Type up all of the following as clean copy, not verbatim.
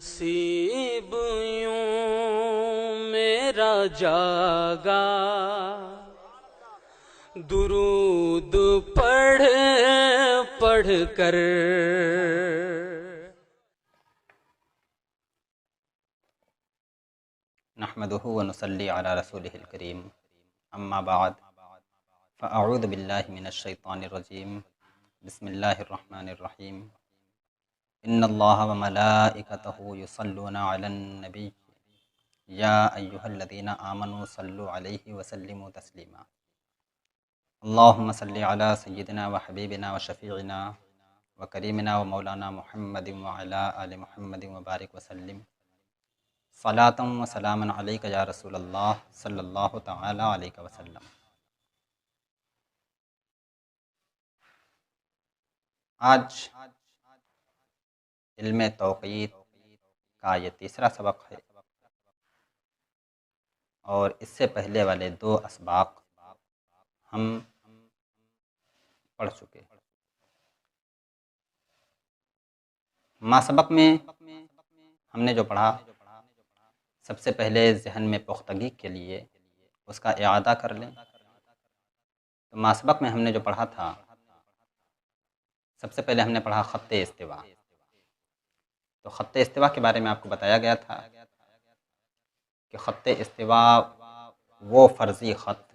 नसीब यूं मेरा जागा, दुरूद पढ़ पढ़ कर। नहमदुहु व नुसल्ली अला रसूलिहिल करीम, अम्मा बाद, फ़अऊज़ु बिल्लाहि मिनश शैतानिर रजीम, बिस्मिल्लाहिर रहमानिर रहीम। इन्नल्लाहा व मलाइकतहु युसल्लूना अलन नबी, या अय्युहल्लज़ीना आमनू सल्लु अलैहि व सल्लिमू तस्लीमा। अल्लाहुम्मा सल्लि अला सय्यिदिना व हबीबिना व शफ़ीइना व करीमिना व मौलाना मुहम्मदिन व अला आलि मुहम्मदिन व बारिक व सल्लिम सलातम व सलामन अलैका या रसूलल्लाह सल्लल्लाहु तआला अलैहि वसल्लम। आज इल्म तौक़ीत का ये तीसरा सबक है और इससे पहले वाले दो असबाक हम पढ़ चुके। मासबक में हमने जो पढ़ा, सबसे पहले जहन में पुख्तगी के लिए उसका इआदा कर लें। तो मासबक में हमने जो पढ़ा था, सबसे पहले हमने पढ़ा ख़त्ते इस्तिवा। तो ख़त्ते इस्तिवा के बारे में आपको बताया गया था कि ख़त्ते इस्तिवा वो फ़र्ज़ी ख़त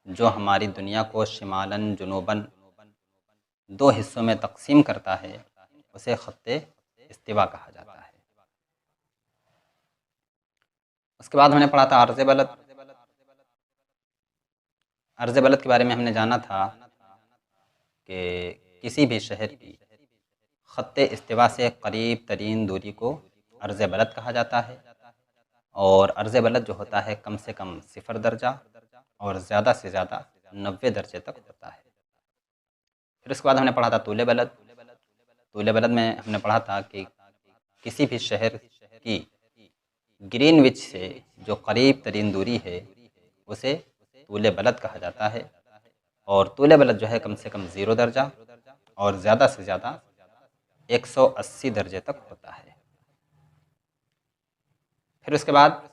जो हमारी दुनिया को शिमालन जुनूबन दो हिस्सों में तकसीम करता है, उसे ख़त्ते इस्तिवा कहा जाता है। उसके बाद हमने पढ़ा था अर्ज़ बलद। अर्ज़ बलद के बारे में हमने जाना था कि किसी भी शहर की ख़त्ते इस्तिवा से करीब तरीन दूरी को अर्ज़ बलद कहा जाता है। और अर्ज़ बलद जो होता है कम से कम 0 दर्जा और ज़्यादा से ज़्यादा 90 दर्जे तक होता है। फिर उसके बाद हमने पढ़ा था तूले बलद। तूले बलद में हमने पढ़ा था कि किसी भी शहर की ग्रीनविच से जो करीब तरीन दूरी है उसे तूले बलद कहा जाता है। और तूले बलद जो है कम से कम 0 दर्जा और ज़्यादा से ज़्यादा 180 दर्जे तक होता है। फिर उसके बाद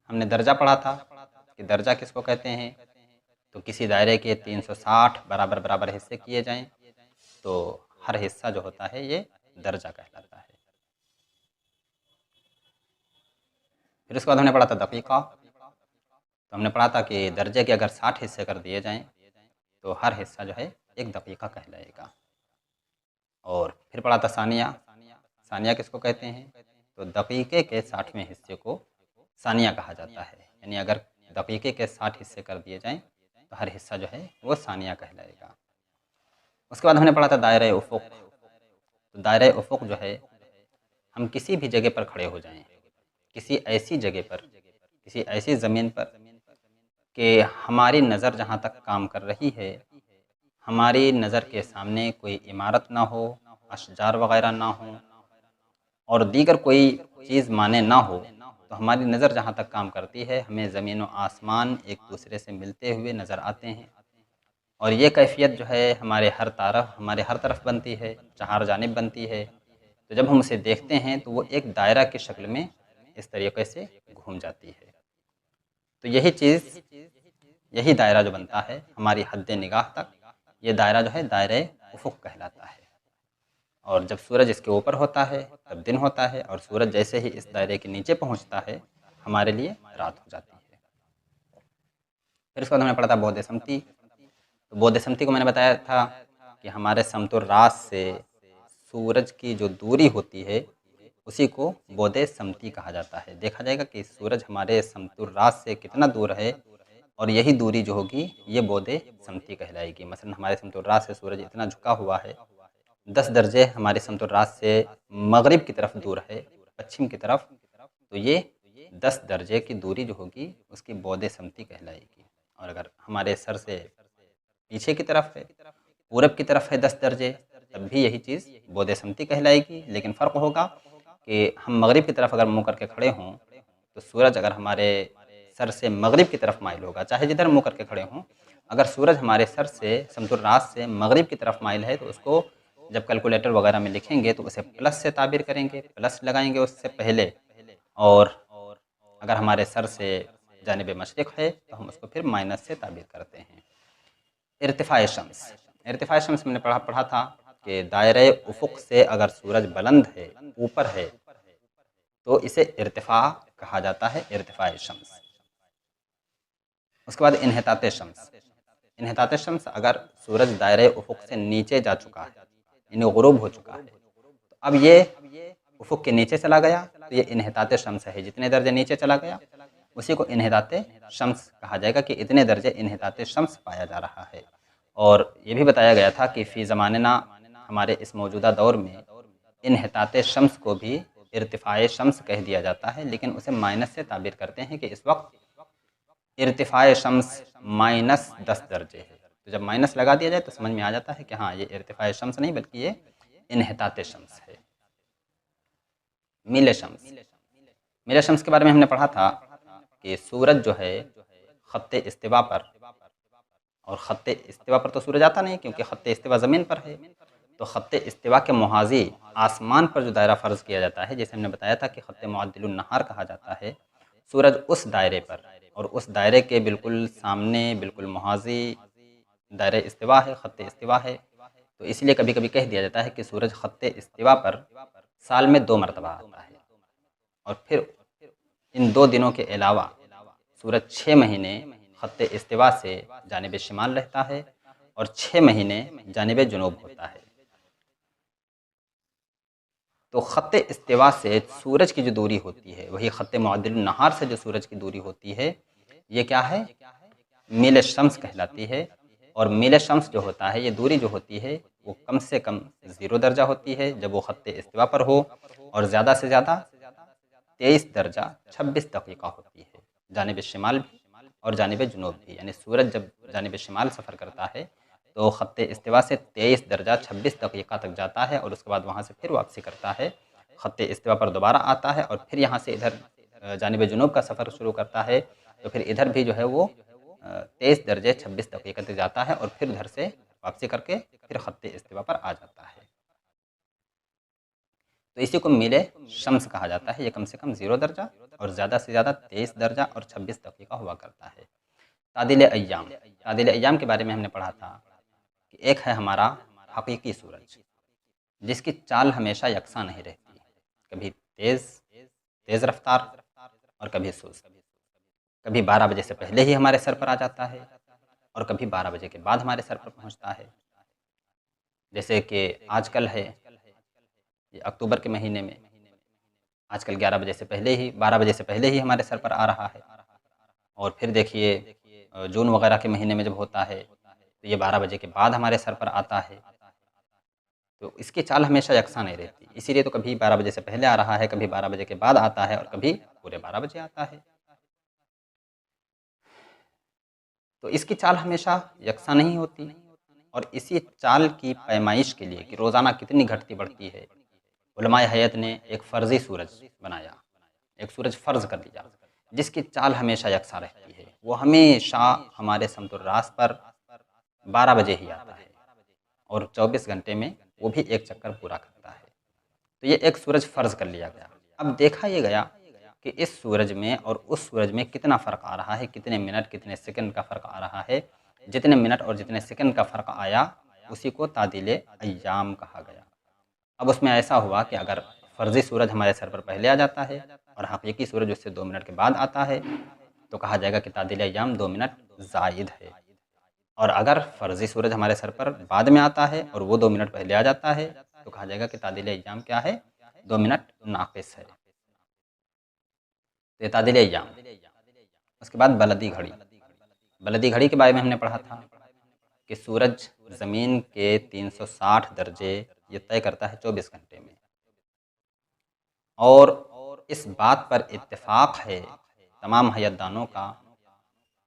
हमने दर्जा पढ़ा था कि दर्जा किसको कहते हैं। तो किसी दायरे के 360 बराबर बराबर हिस्से किए जाएं तो हर हिस्सा जो होता है ये दर्जा कहलाता है। फिर उसके बाद हमने पढ़ा था दक़ीक़ा। तो हमने पढ़ा था कि दर्जे के अगर 60 हिस्से कर दिए जाएं तो हर हिस्सा जो है एक दक़ीक़ा कहलाएगा। और फिर पढ़ा था सानिया। सानिया किसको कहते हैं। तो दक़ीक़े के 60वें हिस्से को सानिया कहा जाता है। यानी अगर दक़ीक़े के 60 हिस्से कर दिए जाएं तो हर हिस्सा जो है वो सानिया कहलाएगा। उसके बाद हमने पढ़ा था दायरे उफ़ुक़। तो दायरे उफ़ुक़ जो है, हम किसी भी जगह पर खड़े हो जाएं, किसी ऐसी जगह पर, किसी ऐसी ज़मीन पर कि हमारी नज़र जहाँ तक काम कर रही है, हमारी नज़र के सामने कोई इमारत ना हो, अशजार वग़ैरह ना हो और दीगर कोई चीज़ माने ना हो, तो हमारी नज़र जहाँ तक काम करती है हमें ज़मीन व आसमान एक दूसरे से मिलते हुए नज़र आते हैं। और ये कैफ़ियत जो है हमारे हर तरफ बनती है, चार जानिब बनती है। तो जब हम उसे देखते हैं तो वो एक दायरा की शक्ल में इस तरीके से घूम जाती है। तो यही दायरा जो बनता है हमारी हद्दे निगाह तक, ये दायरा जो है दायरे उफ़ुक़ कहलाता है। और जब सूरज इसके ऊपर होता है तब दिन होता है और सूरज जैसे ही इस दायरे के नीचे पहुंचता है हमारे लिए रात हो जाती है। फिर उसके बाद हमने पढ़ा था बोधे समती। तो बोधे समती को मैंने बताया था कि हमारे समतुर रात से सूरज की जो दूरी होती है उसी को बोधे समती कहा जाता है। देखा जाएगा कि सूरज हमारे समतुर रात से कितना दूर है और यही दूरी जो होगी ये बोधे समती कहलाएगी। मसलन हमारे समतुर रात से सूरज इतना झुका हुआ है, 10 दर्जे हमारे समतुर रात से मगरिब की तरफ दूर है, पश्चिम की तरफ, तो ये 10 दर्जे की दूरी जो होगी उसकी बोधे समती कहलाएगी। और अगर हमारे सर से पीछे की तरफ है, पूरब की तरफ है 10 दर्जे, तब भी यही चीज़ बोधे समती कहलाएगी। लेकिन फ़र्क होगा कि हम मगरिब की तरफ अगर मुँह करके खड़े हों तो सूरज अगर हमारे सर से मगरिब की तरफ माइल होगा, चाहे जिधर मुँह करके खड़े हों, अगर सूरज हमारे सर से समतुर रात से मगरिब की तरफ माइल है तो उसको जब कैलकुलेटर वगैरह में लिखेंगे तो उसे प्लस से ताबीर करेंगे, प्लस लगाएंगे उससे पहले, और अगर हमारे सर से जानिब मशरिक़ है तो हम उसको फिर माइनस से ताबीर करते हैं। इर्तिफ़ाए शम्स, इर्तिफ़ाए शम्स मैंने पढ़ा था कि दायरे उफ़ुक़ से अगर सूरज बुलंद है, ऊपर है, तो इसे इर्तिफ़ा कहा जाता है, इर्तिफ़ाए शम्स। उसके बाद इन्हिताते शम्स, इन्हिताते शम्स अगर सूरज दायरे उफ़ुक़ से नीचे जा चुका है, यानी ग़ुरूब हो चुका है, तो अब ये उफ़ुक़ के नीचे चला गया, तो ये इन्हिताते शम्स है, जितने दर्जे नीचे चला गया उसी को इन्हिताते शम्स कहा जाएगा कि इतने दर्जे इन्हिताते शम्स पाया जा रहा है। और ये भी बताया गया था कि फ़ी ज़मानिना, हमारे इस मौजूदा दौर में इन्हिताते शम्स को भी इर्तिफ़ाए शम्स कह दिया जाता है, लेकिन उसे माइनस से ताबीर करते हैं कि इस वक्त इर्तिफ़ाए शम्स -10 दर्जे है। तो जब माइनस लगा दिया जाए तो समझ में आ जाता है कि हाँ, ये इर्तिफ़ाए शम्स नहीं बल्कि ये इन्हिताते शम्स है। मील शम्स, मील शम्स के बारे में हमने पढ़ा था कि सूरज जो है ख़त्ते इस्तिवा पर, और ख़त्ते इस्तिवा पर तो सूरज आता नहीं क्योंकि ख़त्ते इस्तिवा ज़मीन पर है, तो ख़त्ते इस्तिवा के मुहाज़ी आसमान पर जो दायरा फ़र्ज़ किया जाता है, जैसे हमने बताया था कि ख़त्ते मुअद्दिलुन नहार कहा जाता है, सूरज उस दायरे पर और उस दायरे के बिल्कुल सामने, बिल्कुल मुहाज़ी दायरे इस्तिवा है, ख़त्ते इस्तिवा है। तो इसलिए कभी कभी कह दिया जाता है कि सूरज ख़त्ते इस्तिवा पर साल में 2 मरतबा आता है, और फिर इन 2 दिनों के अलावा सूरज 6 महीने ख़त्ते इस्तिवा से जानिब शिमाल रहता है और 6 महीने जानिब जुनूब होता है। तो ख़त्ते इस्तिवा से सूरज की जो दूरी होती है, वही ख़त्ते मुअद्दिलुन नहार से जो सूरज की दूरी होती है, ये क्या है, मील शम्स कहलाती है। और मील शम्स जो होता है, ये दूरी जो होती है वो कम से कम 0 दर्जा होती है जब वो ख़त्ते इस्तिवा पर हो, और ज़्यादा से ज़्यादा 23 दर्जा 26 दक़ीक़ा होती है, जानिब शिमाल भी और जानिब जुनूब भी। यानी सूरज जब जानिब शिमाल सफ़र करता है तो ख़त्ते इस्तिवा से 23 दर्जा 26 दक़ीक़ा तक जाता है, और उसके बाद वहाँ से फिर वापसी करता है, ख़त्ते इस्तिवा पर दोबारा आता है, और फिर यहाँ से इधर जानिब जुनूब का सफ़र शुरू करता है। तो फिर इधर भी जो है वो 23 दर्जे 26 दक़ीक़ा तक जाता है, और फिर उधर से वापसी करके फिर ख़त्ते इस्तिवा पर आ जाता है। तो इसी को मील शम्स कहा जाता है। ये कम से कम 0 दर्जा और ज़्यादा से ज़्यादा 23 दर्जा और 26 दक़ीक़ा हुआ करता है। तादिल अय्याम, तादिल अय्याम के बारे में हमने पढ़ा था कि एक है हमारा हकीकी सूरज, जिसकी चाल हमेशा यकसा नहीं रहती, कभी तेज़ रफ्तार और कभी सुस्त। कभी 12 बजे से पहले ही हमारे सर पर आ जाता है और कभी 12 बजे के बाद हमारे सर पर पहुंचता है। जैसे कि आजकल है, ये अक्टूबर के महीने में आजकल 11 बजे से पहले ही, 12 बजे से पहले ही हमारे सर पर आ रहा है। और फिर देखिए जून वगैरह के महीने में जब होता है तो ये 12 बजे के बाद हमारे सर पर आता है। तो इसकी चाल हमेशा यकसा नहीं रहती, इसीलिए तो कभी 12 बजे से पहले आ रहा है, कभी 12 बजे के बाद आता है, और कभी पूरे 12 बजे आता है। तो इसकी चाल हमेशा यकसा नहीं होती, और इसी चाल की पैमाइश के लिए कि रोज़ाना कितनी घटती बढ़ती है, उलमाए हयात ने एक फ़र्ज़ी सूरज बनाया, एक सूरज फ़र्ज़ कर दिया जिसकी चाल हमेशा यकसा रहती है। वो हमेशा हमारे समतुर्रास पर 12 बजे ही आता है, और 24 घंटे में वो भी एक चक्कर पूरा करता है। तो ये एक सूरज फ़र्ज़ कर लिया गया। अब देखा ये गया कि इस सूरज में और उस सूरज में कितना फ़र्क आ रहा है, कितने मिनट कितने सेकंड का फ़र्क आ रहा है। जितने मिनट और जितने सेकंड का फ़र्क आया उसी को तादिल अय्याम कहा गया। अब उसमें ऐसा हुआ कि अगर फ़र्ज़ी सूरज हमारे सर पर पहले आ जाता है और हकीकी सूरज उससे 2 मिनट के बाद आता है, तो कहा जाएगा कि तादिल अय्याम 2 मिनट ज़ायद है। और अगर फ़र्ज़ी सूरज हमारे सर पर बाद में आता है और वो 2 मिनट पहले आ जाता है, तो कहा जाएगा कि तादिल अय्याम क्या है, 2 मिनट नाक़िस है। तो ये तादिल अय्याम। उसके बाद बलदी घड़ी, बलदी घड़ी के बारे में हमने पढ़ा था कि सूरज ज़मीन के 360 दर्जे ये तय करता है 24 घंटे में। और इस बात पर इत्तेफाक है तमाम हयतदानों का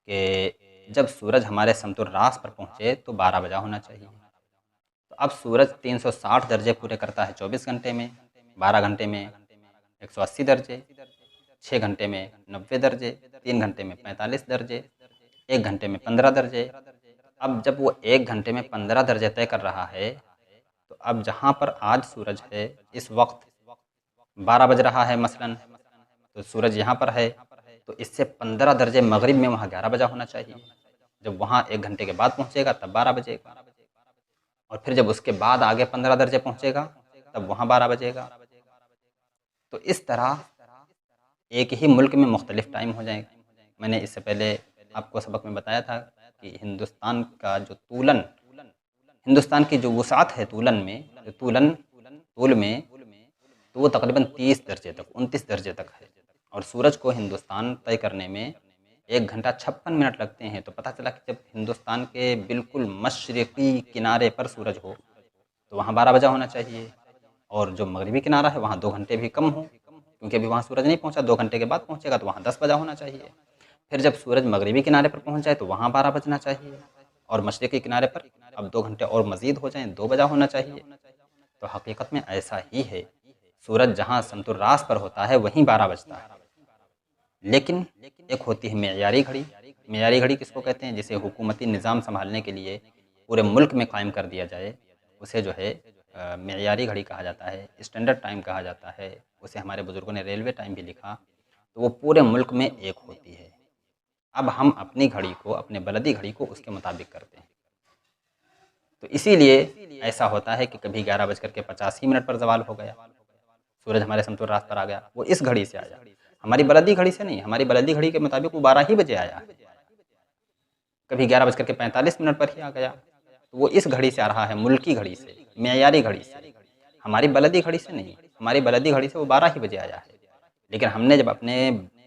कि जब सूरज हमारे समतुर्रास पर पहुँचे तो 12 बजा होना चाहिए। तो अब सूरज 360 दर्जे पूरे करता है 24 घंटे में, 12 घंटे में 180 दर्जे, 6 घंटे में 90 दर्जे, 3 घंटे में 45 दर्जे, 1 घंटे में 15 दर्जे। अब जब वो 1 घंटे में 15 दर्जे तय कर रहा है, तो तो अब जहाँ पर आज सूरज है इस वक्त 12 बज रहा है मसलन, तो सूरज यहाँ पर है, तो इससे 15 दर्जे मगरिब में वहाँ 11 बजा होना चाहिए। जब वहाँ 1 घंटे के बाद पहुँचेगा तब 12 बजेगा, और फिर जब उसके बाद आगे 15 दर्जे पहुँचेगा तब वहाँ 12 बजेगा। तो इस तरह एक ही मुल्क में मुख्तलिफ टाइम हो जाएगा। मैंने इससे पहले आपको सबक में बताया था कि हिंदुस्तान का जो तूलन, हिंदुस्तान की जो वुसाअत है तूलन में, तूल में, तो वो तकरीबन 30 दर्जे तक, 29 दर्जे तक है। और सूरज को हिंदुस्तान तय करने में 1 घंटा 56 मिनट लगते हैं। तो पता चला कि जब हिंदुस्तान के बिल्कुल मशरिकी किनारे पर सूरज हो तो वहाँ 12 बजा होना चाहिए, और जो मगरिबी किनारा है वहाँ 2 घंटे भी कम हो, क्योंकि अभी वहाँ सूरज नहीं पहुँचा, 2 घंटे के बाद पहुँचेगा तो वहाँ 10 बजा होना चाहिए। फिर जब सूरज मगरिबी किनारे पर पहुँच जाए तो वहाँ 12 बजना चाहिए, और मशरिकी किनारे पर अब 2 घंटे और मज़ीद हो जाएँ, 2 बजा होना चाहिए। तो हकीकत में ऐसा ही है, सूरज जहाँ समतुल रास पर होता है वहीं 12 बजता है। लेकिन एक होती है मेयारी घड़ी। मेयारी घड़ी किसको कहते हैं? जिसे हुकूमती निज़ाम संभालने के लिए पूरे मुल्क में कायम कर दिया जाए, उसे जो है मेयारी घड़ी कहा जाता है, स्टैंडर्ड टाइम कहा जाता है। उसे हमारे बुज़ुर्गों ने रेलवे टाइम भी लिखा। तो वो पूरे मुल्क में एक होती है। अब हम अपनी घड़ी को, अपने बलदी घड़ी को उसके मुताबिक करते हैं। तो इसीलिए ऐसा होता है कि कभी 11:85 पर ज़वाल हो गया, सूरज हमारे समतुल रात पर आ गया, वो इस घड़ी से आया, हमारी बलदी घड़ी से नहीं। हमारी बलदी घड़ी के मुताबिक वो 12 ही बजे आया है। कभी 11:45 पर ही आ गया, तो वो इस घड़ी से आ रहा है, मुल्की घड़ी से, मेयारी घड़ी से, हमारी बलदी घड़ी से नहीं। हमारी बलदी घड़ी से वो 12 ही बजे आया है। लेकिन हमने जब अपने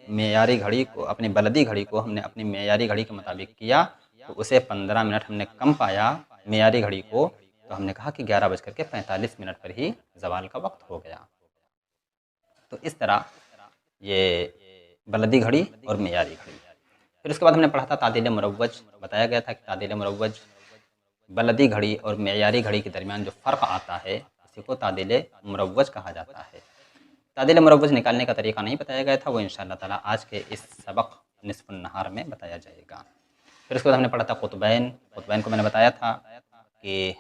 मेयारी घड़ी को, अपनी बलदी घड़ी को हमने अपनी मेयारी घड़ी के मुताबिक किया, तो उसे 15 मिनट हमने कम पाया मेयारी घड़ी को, तो हमने कहा कि 11:45 पर ही ज़वाल का वक्त हो गया। तो इस तरह ये बलदी घड़ी और मेयारी घड़ी। फिर उसके बाद हमने पढ़ा था तादील मुरव्वज। बताया गया था कि तादील मुरव्वज, बलदी घड़ी और मेयारी घड़ी के दरमियान जो फ़र्क आता है इसी को तादील मुरव्वज कहा जाता है। तादील मुरव्वज निकालने का तरीका नहीं बताया गया था, वो इंशाअल्लाह ताला आज के इस सबक निस्फ़ुन नहार में बताया जाएगा। फिर उसके बाद हमने पढ़ा था कुतबैन। कुतबैन को मैंने बताया था कि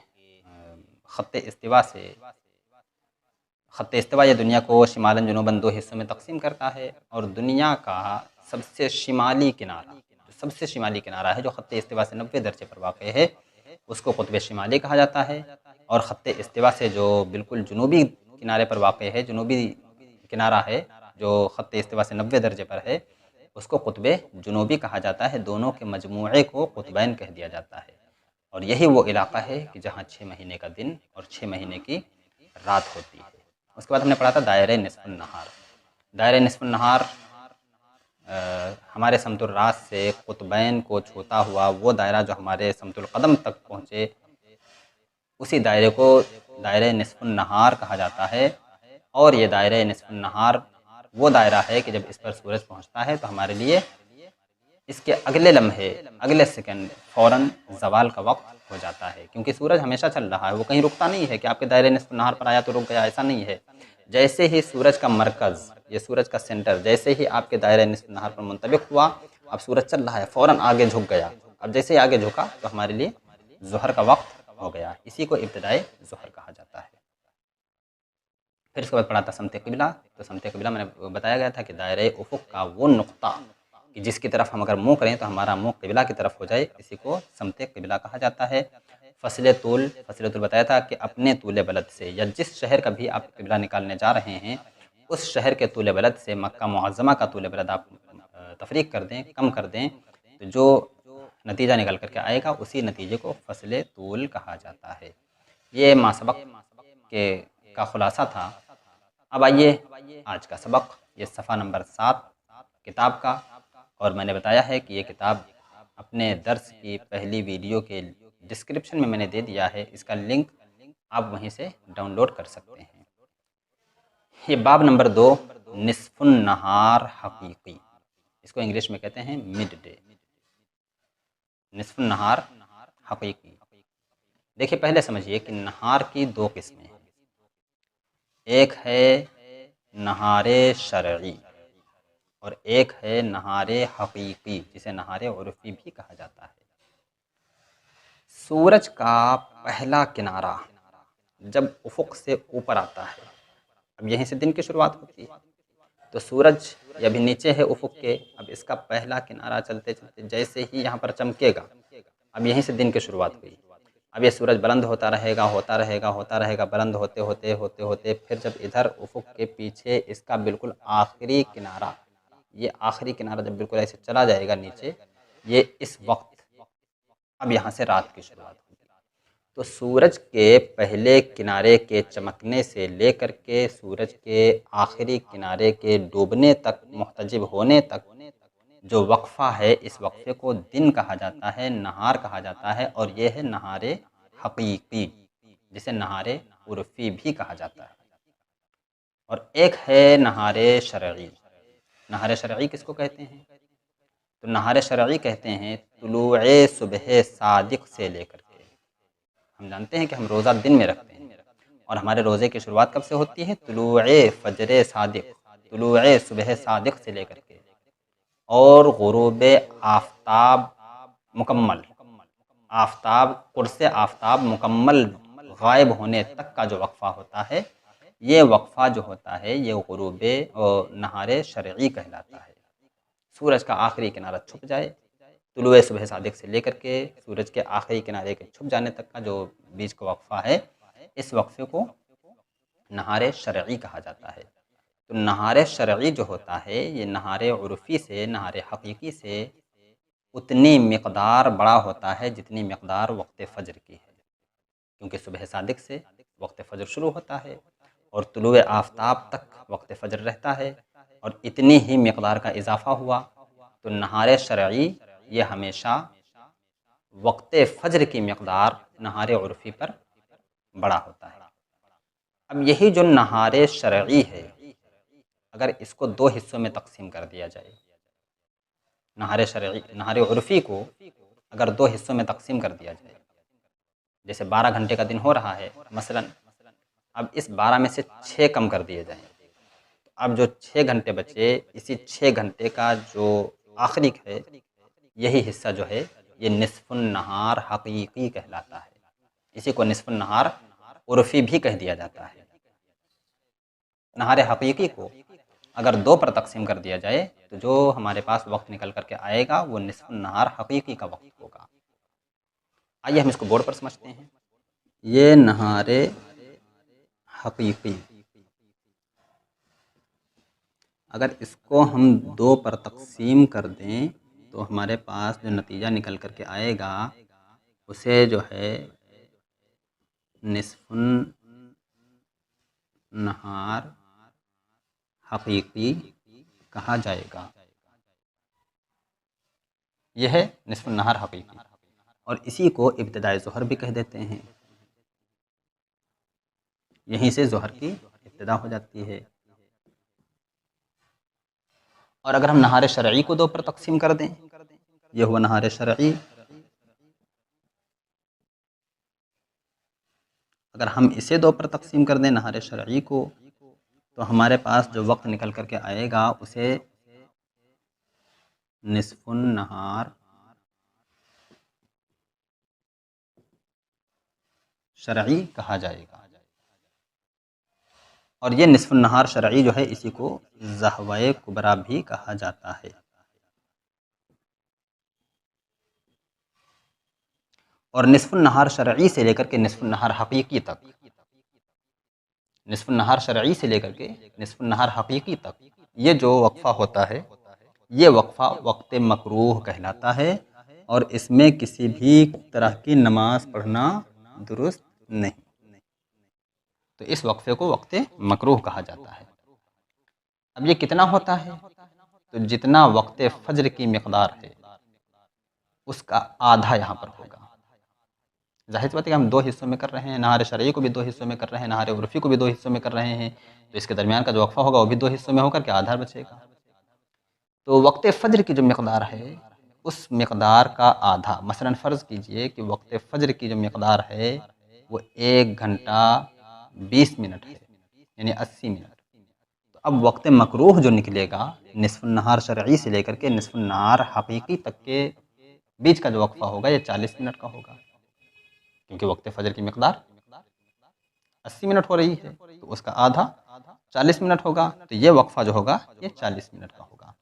ख़त्ते इस्तिवा से, ख़त्ते इस्तिवा ये दुनिया को शिमालन जुनूबन 2 हिस्सों में तकसीम करता है, और दुनिया का सबसे शिमाली किनारा, जो सबसे शिमाली किनारा है, जो ख़त्ते इस्तिवा से 90 दर्जे पर वाक़ है, उसको क़ुत्ब शिमाली कहा जाता है। और ख़त्ते इस्तिवा से जो बिल्कुल जुनूबी किनारे पर वाक़ है, जुनूबी किनारा है जो ख़त्ते इस्तिवा से 90 दर्जे पर है, उसको क़ुत्ब जुनूबी कहा जाता है। दोनों के मजमूए को क़ुतबैन कह दिया जाता है। और यही वो इलाक़ा है कि जहाँ 6 महीने का दिन और 6 महीने की रात होती है। उसके बाद हमने पढ़ा था दायरे निस्फ़ुन नहार। दायरे निस्फ़ुन नहार हमारे समतुल रात से क़ुतबैन को छूता हुआ वो दायरा जो हमारे समतुल क़दम तक पहुँचे, उसी दायरे को दायरे निस्फ़ुन नहार कहा जाता है। और ये दायरे निस्फ़ुन नहार वो दायरा है कि जब इस पर सूरज पहुँचता है तो हमारे लिए इसके अगले लम्हे, अगले सेकंड फ़ौरन ज़वाल का वक्त हो जाता है, क्योंकि सूरज हमेशा चल रहा है, वो कहीं रुकता नहीं है कि आपके दायरे निस्फ़ुन नहार पर आया तो रुक गया, ऐसा नहीं है। जैसे ही सूरज का मरकज़, ये सूरज का सेंटर, जैसे ही आपके दायरे निस्फ़ुन नहार पर मुंतबिक हुआ, अब सूरज चल रहा है, फ़ौरन आगे झुक गया। अब जैसे ही आगे झुका तो हमारे लिए ज़ोहर का वक्त हो गया। इसी को इब्तिदाए ज़ोहर कहा जाता है। फिर इसके बाद पढ़ा था समते क़िबला। तो समते क़िबला मैंने बताया गया था कि दायरे उफ़ुक़ का वो नुक़्ता कि जिसकी तरफ हम अगर मुँह करें तो हमारा मुँह क़िबला की तरफ हो जाए, इसी को समते क़िबला कहा जाता है। फ़स्ल तूल बताया था कि अपने तूल बलद से, या जिस शहर का भी आप क़िबला निकालने जा रहे हैं, उस शहर के तूल बलद से मक्का मुअज़्ज़मा का तूल बलद आप तफ़रीक़ कर दें, कम कर दें, तो जो नतीजा निकल कर के आएगा उसी नतीजे को फ़स्ल तूल कहा जाता है। ये मा सबक के का ख़ुलासा था। अब आइए आज का सबक, ये सफ़ा नंबर 7 किताब का। और मैंने बताया है कि ये किताब अपने दर्स की पहली वीडियो के डिस्क्रिप्शन में मैंने दे दिया है, इसका लिंक आप वहीं से डाउनलोड कर सकते हैं। ये बाब नंबर 2, निस्फ़ुन नहार हकीकी, इसको इंग्लिश में कहते हैं मिड डे, निस्फ़ुन नहार हकीकी। देखिए पहले समझिए कि नहार की 2 किस्में हैं। एक है नहारे शरई और एक है नहारे हकीकी, जिसे नहारे उर्फ़ी भी कहा जाता है। सूरज का पहला किनारा जब उफ़ुक़ से ऊपर आता है, अब यहीं से दिन की शुरुआत होती है। तो सूरज ये अभी नीचे है उफ़ुक़ के, अब इसका पहला किनारा चलते-चलते जैसे ही यहाँ पर चमकेगा, अब यहीं से दिन की शुरुआत हुई। अब ये सूरज बुलंद होता रहेगा, होता रहेगा, होता रहेगा, बुलंद होते-होते, होते-होते फिर जब इधर उफ़ुक़ के पीछे इसका बिल्कुल आखिरी किनारा, ये आखिरी किनारा जब बिल्कुल ऐसे चला जाएगा नीचे, ये इस वक़्त अब यहाँ से रात की शुरुआत होगी। तो सूरज के पहले किनारे के चमकने से लेकर के सूरज के आखिरी किनारे के डूबने तक, मुहतजिब होने तक जो वक्फ़ा है, इस वक्फ़े को दिन कहा जाता है, नहार कहा जाता है और ये है नहारे हक़ीक़ी, जिसे नहारे उर्फ़ी भी कहा जाता है। और एक है नहारे शरई। नहारे शरई किसको कहते हैं? तो नहारे शरई कहते हैं तुलूए सुबह सादिक़ से लेकर के। हम जानते हैं कि हम रोज़ा दिन में रखते हैं और हमारे रोज़े की शुरुआत कब से होती है? तुलूए फ़जर सादिक़, तुलूए सुबह सादिक़ से लेकर के और ग़ुरूब आफ़ताब मुकम्मल, आफ़ताब कुर्स आफ़ताब मुकम्मल गायब होने तक का जो वक्फ़ा होता है, ये वक्फ़ा जो होता है ये ग़ुरूब नहारे शरई कहलाता है। सूरज का आखिरी किनारा छुप जाए, तुलुए सुबह सादिक़ से लेकर के सूरज के आखिरी किनारे के छुप जाने तक का जो बीच का वक्फ़ा है, इस वक्फ़े को नहारे शरई कहा जाता है। तो नहारे शरई जो होता है, ये नहारे उर्फ़ी से, नहारे हक़ीक़ी से उतनी मिक़दार बड़ा होता है जितनी मिक़दार वक़्त फ़ज्र की है। क्योंकि सुबह सादिक़ से वक़्त फ़ज्र शुरू होता है और तुलुए आफ़ताब तक वक़्त फ़ज्र रहता है और इतनी ही मिक़दार का इज़ाफ़ा हुआ, तो नहारे शरई ये हमेशा वक़्त फ़ज्र की मिक़दार नहारे उर्फ़ी पर बड़ा होता है। अब यही जो नहारे शरई है, अगर इसको 2 हिस्सों में तक़सीम कर दिया जाए, नहारे शरई, नहारे उर्फ़ी को अगर 2 हिस्सों में तक़सीम कर दिया जाए, जैसे 12 घंटे का दिन हो रहा है मसलन, अब इस 12 में से 6 कम कर दिए जाएँ। अब जो 6 घंटे बचे, इसी 6 घंटे का जो आखिरी है, यही हिस्सा जो है ये निस्फ़ुन नहार हक़ीक़ी कहलाता है। इसी को निस्फ़ुन नहार उर्फ़ी भी कह दिया जाता है। नहार हक़ीक़ी को अगर 2 पर तक़सीम कर दिया जाए, तो जो हमारे पास वक़्त निकल कर के आएगा वो निस्फ़ुन नहार हक़ीक़ी का वक़्त होगा। आइए हम इसको बोर्ड पर समझते हैं। ये नहारे हक़ीक़ी, अगर इसको हम 2 पर तक़सीम कर दें, तो हमारे पास जो नतीजा निकल कर के आएगा, उसे जो है निस्फ़ुन नहार हक़ीक़ी कहा जाएगा। यह है निस्फ़ुन नहार हक़ीक़ी और इसी को इब्तिदाए ज़ोहर भी कह देते हैं। यहीं से ज़ोहर की इब्तिदा हो जाती है। और अगर हम नहार शरई को 2 पर तक़सीम कर दें, यह हुआ नहार शरई। अगर हम इसे 2 पर तक़सीम कर दें नहार शरई को, तो हमारे पास जो वक़्त निकल कर के आएगा उसे निस्फ़ुन नहार शरई कहा जाएगा। और ये निस्फ़ुन नहार शरई जो है, इसी को ज़हवाए कुबरा भी कहा जाता है। और निस्फ़ुन नहार शरई से लेकर के निस्फ़ुन नहार हक़ीक़ी तक, निस्फ़ुन नहार शरई से लेकर के निस्फ़ुन नहार हक़ीक़ी तक ये जो वक्फ़ा होता है, ये वक्फ़ा वक़्त मकरूह कहलाता है और इसमें किसी भी तरह की नमाज़ पढ़ना दुरुस्त नहीं। तो इस वक्फ़े को वक़्त मकरूह कहा जाता है। अब ये कितना होता है? तो जितना वक़्त फ़ज्र की मिक़दार है, उसका आधा यहाँ पर होगा। ज़ाहिर सी बात है कि हम 2 हिस्सों में कर रहे हैं, नहार शरई को भी 2 हिस्सों में कर रहे हैं, नहार उर्फ़ी को भी 2 हिस्सों में कर रहे हैं, तो इसके दरमियान का जो वक्फ़ा होगा वो भी 2 हिस्सों में होकर के आधा बचेगा। तो वक़्त फ़ज्र की जो मिक़दार है, उस मिक़दार का आधा, मसलन फ़र्ज़ कीजिए कि वक़्त फ़ज्र की जो मिक़दार है वो 1 घंटा 20 मिनट है, यानी 80 मिनट। तो अब वक़्त मकरूह जो निकलेगा, निस्फ़ुन नहार शरई से लेकर के निस्फ़ुन नहार हक़ीक़ी तक के बीच का जो वक्फ़ा होगा ये 40 मिनट का होगा, क्योंकि वक़्त फ़ज्र की मिक़दार 80 मिनट हो रही है तो उसका आधा 40 मिनट होगा, तो ये वक्फा जो होगा ये 40 मिनट का होगा।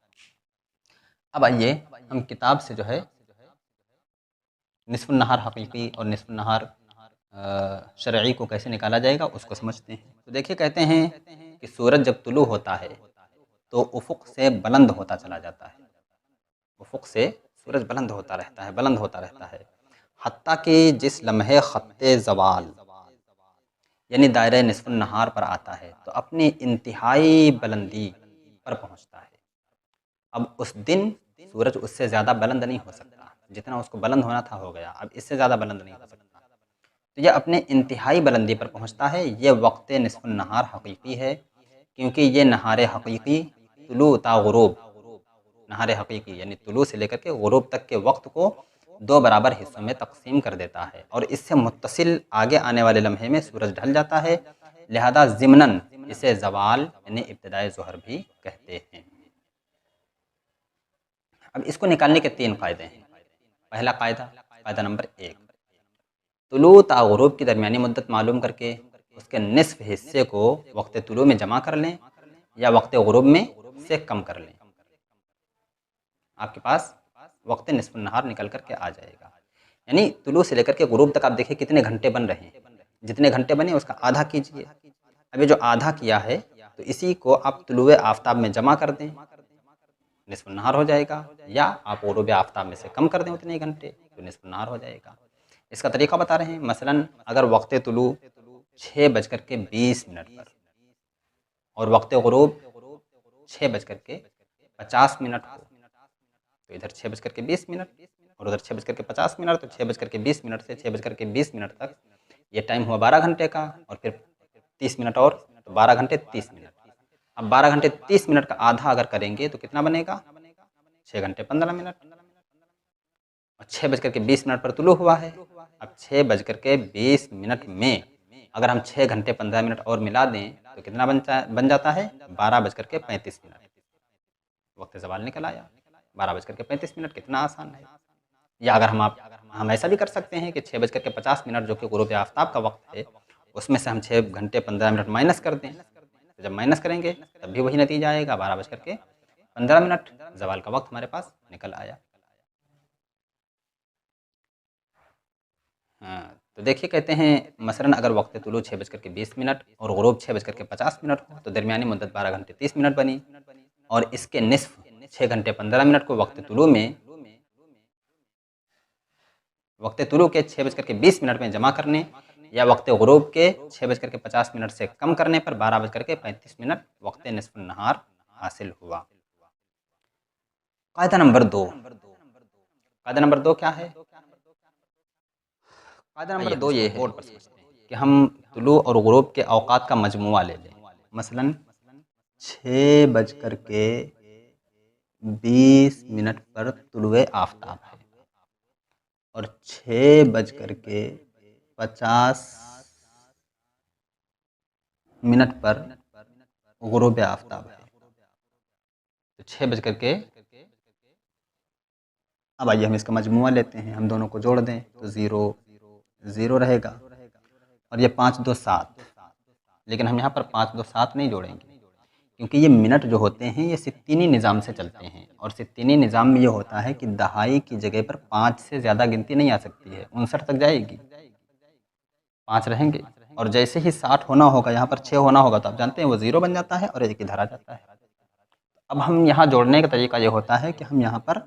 अब आइए हम किताब से जो है निस्फ़ुन नहार हकीकी और निस्फ़ुन नहार शरई को कैसे निकाला जाएगा उसको समझते हैं। तो देखिए, कहते हैं कि सूरज जब तुलू होता है तो उफ़ुक़ से बुलंद होता चला जाता है। उफ़ुक़ से सूरज बुलंद होता रहता है, बुलंद होता रहता है, हत्ता कि जिस लम्हे ख़त्ते ज़वाल यानी दायरे निस्फ़ुन नहार पर आता है तो अपनी इंतहाई बुलंदी पर पहुँचता है। अब उस दिन सूरज उससे ज़्यादा बुलंद नहीं हो सकता, जितना उसको बुलंद होना था हो गया, अब इससे ज़्यादा बुलंद नहीं हो सकता। तो यह अपने इंतहाई बुलंदी पर पहुँचता है। ये वक्त निस्फ़ुन नहार हकीकी है, क्योंकि ये नहार हकीकी तुलू ता गुरूब, नहार हकीकी यानी तुलू से लेकर के गुरूब तक के वक्त को 2 बराबर हिस्सों में तकसीम कर देता है और इससे मुत्तसिल आगे आने वाले लम्हे में सूरज ढल जाता है। लिहाजा ज़िमनन इसे ज़वाल यानी इब्तिदाए ज़ोहर भी कहते हैं। अब इसको निकालने के 3 कायदे हैं। पहला कायदा नंबर 1, तुलू ता गुरूब की दरमियानी मुद्दत मालूम करके उसके निस्फ हिस्से को वक्त तुलू में जमा कर लें या वक्त गुरूब में से कम कर लें। आपके पास वक्त निस्फ़ुन नहार निकल करके आ जाएगा। यानी तुलू से लेकर के गुरूब तक आप देखिए कितने घंटे बन रहे हैं, जितने घंटे बने उसका आधा कीजिए। अब ये जो आधा किया है तो इसी को आप तुलुए आफ्ताब में जमा कर दें, निस्फ़ुन नहार हो जाएगा, या आप गुरूब आफ्ताब में से कम कर दें उतने ही घंटे तो निस्फ़ुन नहार हो जाएगा। इसका तरीका बता रहे हैं। मसलन अगर वक्त तुलू 6:20 पर और वक्त गुरूब 6:50 हो तो इधर 6:20 और उधर 6:50, तो 6:20 से 6:20 तक ये टाइम हुआ 12 घंटे का, और फिर 30 मिनट और, तो 12 घंटे 30 मिनट। अब 12 घंटे 30 मिनट का आधा अगर करेंगे तो कितना बनेगा? 6 घंटे 15 मिनट। और 6:20 पर तुलू हुआ है। अब 6:20 में अगर हम 6 घंटे 15 मिनट और मिला दें तो कितना बन जाता है? 12:35। वक्त ज़वाल निकल आया 12:35। कितना आसान है। या अगर हम ऐसा भी कर सकते हैं कि 6:50 जो कि गुरूब आफ्ताब का वक्त है उसमें से हम 6 घंटे 15 मिनट माइनस कर दें, तो जब माइनस करेंगे तब भी वही नतीजा आएगा, 12:15। ज़वाल का वक्त हमारे पास निकल आया। हाँ, तो देखिए, कहते हैं मसलन अगर वक्त तुलू 6:20 और गुरूब 6:50 हो तो दरमियानी मुद्दत 12 घंटे 30 मिनट बनी, और इसके निस्फ 6 घंटे 15 मिनट को वक्त तुलू के 6:20 में जमा करने या वक्त गुरूब के 6:50 से कम करने पर 12:35 वक्त निस्फ़ुन नहार हासिल हुआ। कायदा नंबर 2। कायदा नंबर 2 क्या है? कायदा नंबर 2 ये है बोर्ड पर समझते हैं कि हम तुलू और गुरूब के औकात का मजमुआ ले लें। मसलन 6:20 पर तुलुए आफ्ताब है और 6:50 पर गुरूब आफ्ताब है, तो 6 अब आइए हम इसका मजमुआ लेते हैं, हम दोनों को जोड़ दें तो 0 0 रहेगा, और ये 5 2 7, लेकिन हम यहाँ पर 5 2 7 नहीं जोड़ेंगे, क्योंकि ये मिनट जो होते हैं ये सित्तीनी निज़ाम से चलते हैं, और सित्तीनी निज़ाम में ये होता है कि दहाई की जगह पर 5 से ज़्यादा गिनती नहीं आ सकती है, 59 तक जाएगी, 5 रहेंगे, और जैसे ही 60 होना होगा, यहाँ पर 6 होना होगा, तो आप जानते हैं वो 0 बन जाता है और 1 इधर आ जाता है। अब हम यहाँ जोड़ने का तरीका ये होता है कि हम यहाँ पर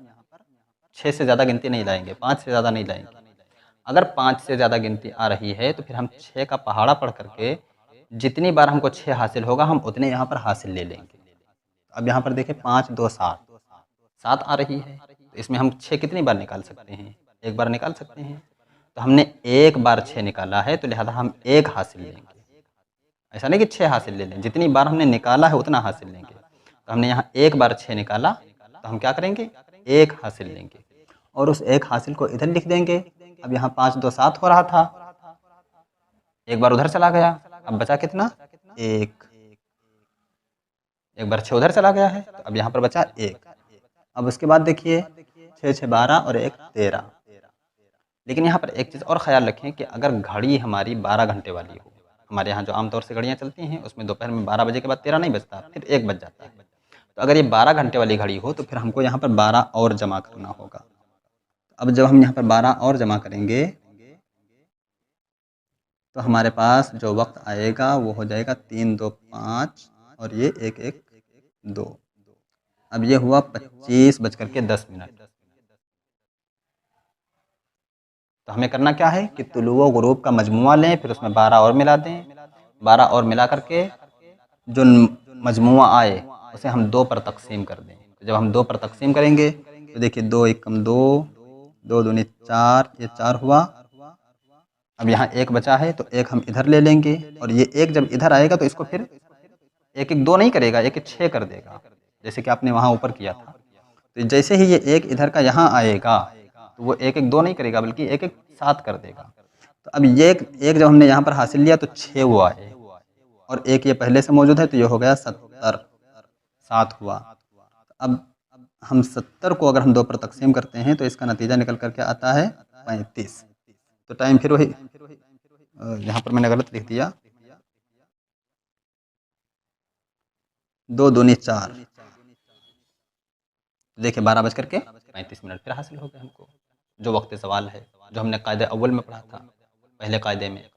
6 से ज़्यादा गिनती नहीं लाएंगे, 5 से ज़्यादा नहीं लाएंगे। अगर 5 से ज़्यादा गिनती आ रही है तो फिर हम 6 का पहाड़ा पढ़ करके जितनी बार हमको 6 हासिल होगा हम उतने यहाँ पर हासिल ले लेंगे। अब यहाँ पर देखिए 5 2 7 आ रही है, तो इसमें हम 6 कितनी बार निकाल सकते हैं? 1 बार निकाल सकते हैं। तो हमने 1 बार 6 निकाला है तो लिहाजा हम 1 हासिल लेंगे। ऐसा नहीं कि 6 हासिल ले लें, जितनी बार हमने निकाला है उतना हासिल लेंगे। तो हमने यहाँ 1 बार 6 निकाला तो हम क्या करेंगे? 1 हासिल लेंगे, और उस 1 हासिल को इधर लिख देंगे। अब यहाँ 5 2 7 हो रहा था, 1 बार उधर चला गया, अब बचा कितना? 1 बार 6 उधर चला गया है, तो अब यहाँ पर बचा 1। अब उसके बाद देखिए 6 6 12 और 1 13। लेकिन यहाँ पर एक चीज़ और ख्याल रखें कि अगर घड़ी हमारी 12 घंटे वाली हो, हमारे यहाँ जो आमतौर से घड़ियाँ चलती हैं उसमें दोपहर में 12 बजे के बाद 13 नहीं बजता, फिर 1 बज जाता है। तो अगर ये 12 घंटे वाली घड़ी हो तो फिर हमको यहाँ पर 12 और जमा करना होगा। अब जब हम यहाँ पर 12 और जमा करेंगे तो हमारे पास जो वक्त आएगा वो हो जाएगा 3 2 5 और ये 1 1 2। अब ये हुआ 25:10। तो हमें करना क्या है कि तुलु व गुरूब का मजमुआ लें, फिर उसमें 12 और मिला दें। 12 और मिला करके जो मजमुआ आए उसे हम 2 पर तकसीम कर दें। तो जब हम 2 पर तकसीम करेंगे तो देखिए 2 एकम 2, 2 दूनी 4, ये 4 हुआ। अब यहाँ 1 बचा है तो 1 हम इधर ले लेंगे और ये 1 जब इधर आएगा तो इसको फिर 1 1 2 नहीं करेगा, 1 1 6 कर देगा, जैसे कि आपने वहाँ ऊपर किया था। तो जैसे ही ये 1 इधर का यहाँ आएगा तो वो 1 1 2 नहीं करेगा बल्कि 1 1 7 कर देगा। तो अब ये एक जब हमने यहाँ पर हासिल लिया तो 6 वो आए और 1 ये पहले से मौजूद है तो ये हो गया 70, 7 हुआ। अब हम 70 को अगर हम 2 पर तकसीम करते हैं तो इसका नतीजा निकल करके आता है 35। तो टाइम फिर वही, यहाँ पर मैंने गलत लिख दिया, 2 दूनी 4, देखिए 12:35 फिर हासिल हो गया हमको जो वक्त सवाल है, जो हमने कायदे अव्वल में पढ़ा था पहले कायदे में।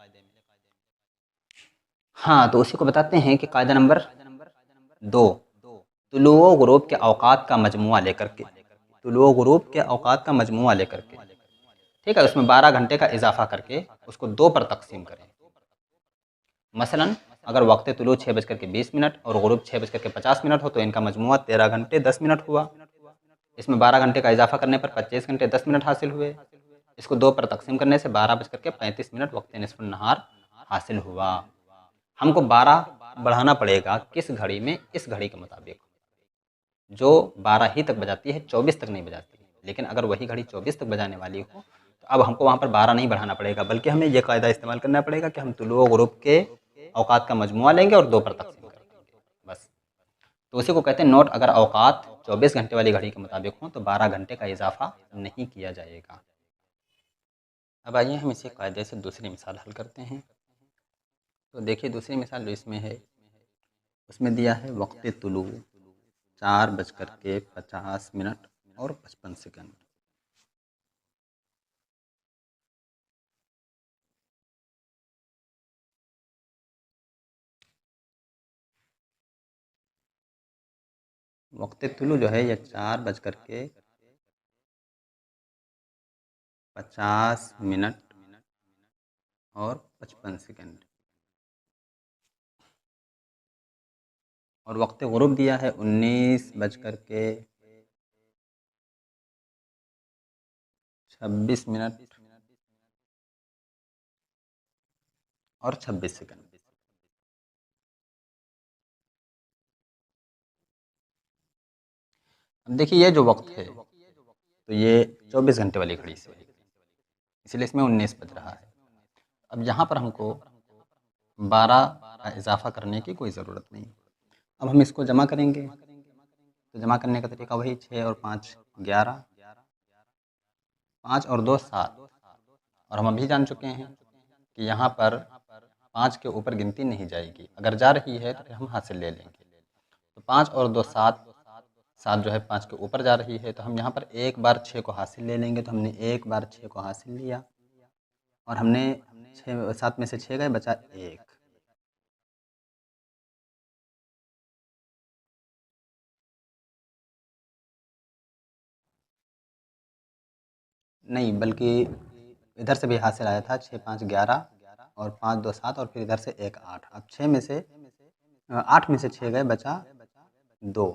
हाँ, तो उसी को बताते हैं कि कायदा नंबर 2, तुलु व गुरूब के औकात का मजमुआ लेकर के, तुलु व गुरूब के औकात का मजमुआ लेकर के, ठीक है, उसमें 12 घंटे का इजाफा करके उसको 2 पर तकसीम करें। मसलन अगर वक्त तुलु 6:20 और गुरूब 6:50 हो तो इनका मजमुआ 13 घंटे 10 मिनट हुआ। इसमें 12 घंटे का इजाफा करने पर 25 घंटे 10 मिनट हासिल हुए। इसको 2 पर तकसीम करने से 12:35 वक्त निस्फ़ुन नहार हासिल हुआ। हमको 12 बढ़ाना पड़ेगा किस घड़ी में, इस घड़ी के मुताबिक जो 12 ही तक बजाती है, 24 तक नहीं बजाती। लेकिन अगर वही घड़ी 24 तक बजाने वाली हो तो अब हमको वहाँ पर 12 नहीं बढ़ाना पड़ेगा बल्कि हमें ये कायदा इस्तेमाल करना पड़ेगा कि हम तुलु व गुरूब के औकात का मजमुआ लेंगे और 2 पर तकसीम कर देंगे बस। तो उसी को कहते हैं नोट, अगर औकात 24 घंटे वाली घड़ी के मुताबिक हो तो 12 घंटे का इजाफा नहीं किया जाएगा। अब आइए हम इसी कायदे से दूसरी मिसाल हल करते हैं। तो देखिए दूसरी मिसाल जो इसमें है उसमें दिया है वक्त तुलु 4:50 और 55 सेकंड। वक्त तुलु जो है ये 4:50 और 55 सेकंड और वक्त गुरूब दिया है 19:26 और 26 सेकंड। अब देखिए ये जो वक्त है तो ये 24 घंटे वाली घड़ी से है, इसलिए इसमें 19 बज रहा है। अब यहाँ पर हमको 12 का इजाफा करने की कोई ज़रूरत नहीं। अब हम इसको जमा करेंगे तो जमा करने का तरीका वही, 6 और 5 11, 5 और 2 7। और हम अभी जान चुके हैं कि यहाँ पर 5 के ऊपर गिनती नहीं जाएगी, अगर जा रही है तो फिर हम हासिल ले लेंगे। तो 5 और 2 7, 7 जो है 5 के ऊपर जा रही है तो हम यहाँ पर एक बार 6 को हासिल ले लेंगे। तो हमने एक बार 6 को हासिल लिया और हमने 7 में से 6 गए, बचा 1। नहीं बल्कि इधर से भी हासिल आया था, 6 5 11 और 5 2 7 और फिर इधर से 1 8। अब 6 में से 8 में से 6 गए, बचा 2।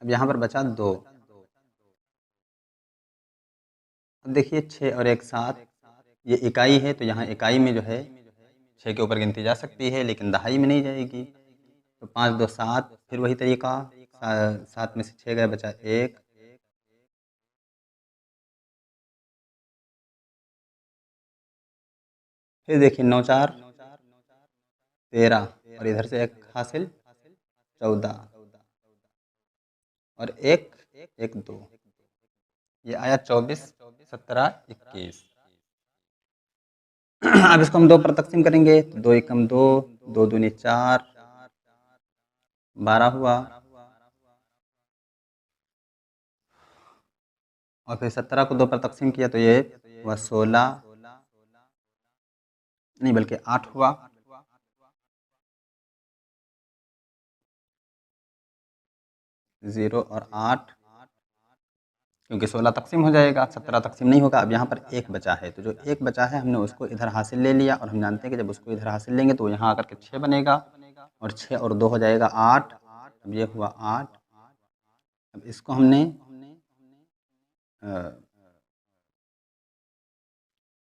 अब यहाँ पर बचा 2। अब देखिए 6 और 1 7, ये इकाई है तो यहाँ इकाई में जो है 6 के ऊपर गिनती जा सकती है लेकिन दहाई में नहीं जाएगी। तो 5 2 7, फिर वही तरीका, 7 में से 6 गए, बचा 1। फिर देखिए 9 4 13 और इधर से 1 हासिल 14 और 1 1 2। ये आया 24, 17, 21। अब इसको हम 2 पर तकसीम करेंगे तो 2 एकम 2, 2 दूनी 4, 12 हुआ। और फिर 17 को 2 पर तकसीम किया तो ये हुआ 16, नहीं बल्कि 8 हुआ। ज़ीरो और 8, क्योंकि 16 तकसीम हो जाएगा, 17 तकसीम नहीं होगा। अब यहाँ पर एक बचा है, तो जो एक बचा है हमने उसको इधर हासिल ले लिया, और हम जानते हैं कि जब उसको इधर हासिल लेंगे तो यहाँ आकर के 6 बनेगा, और 6 और 2 हो जाएगा 8। अब ये हुआ 8। अब इसको हमने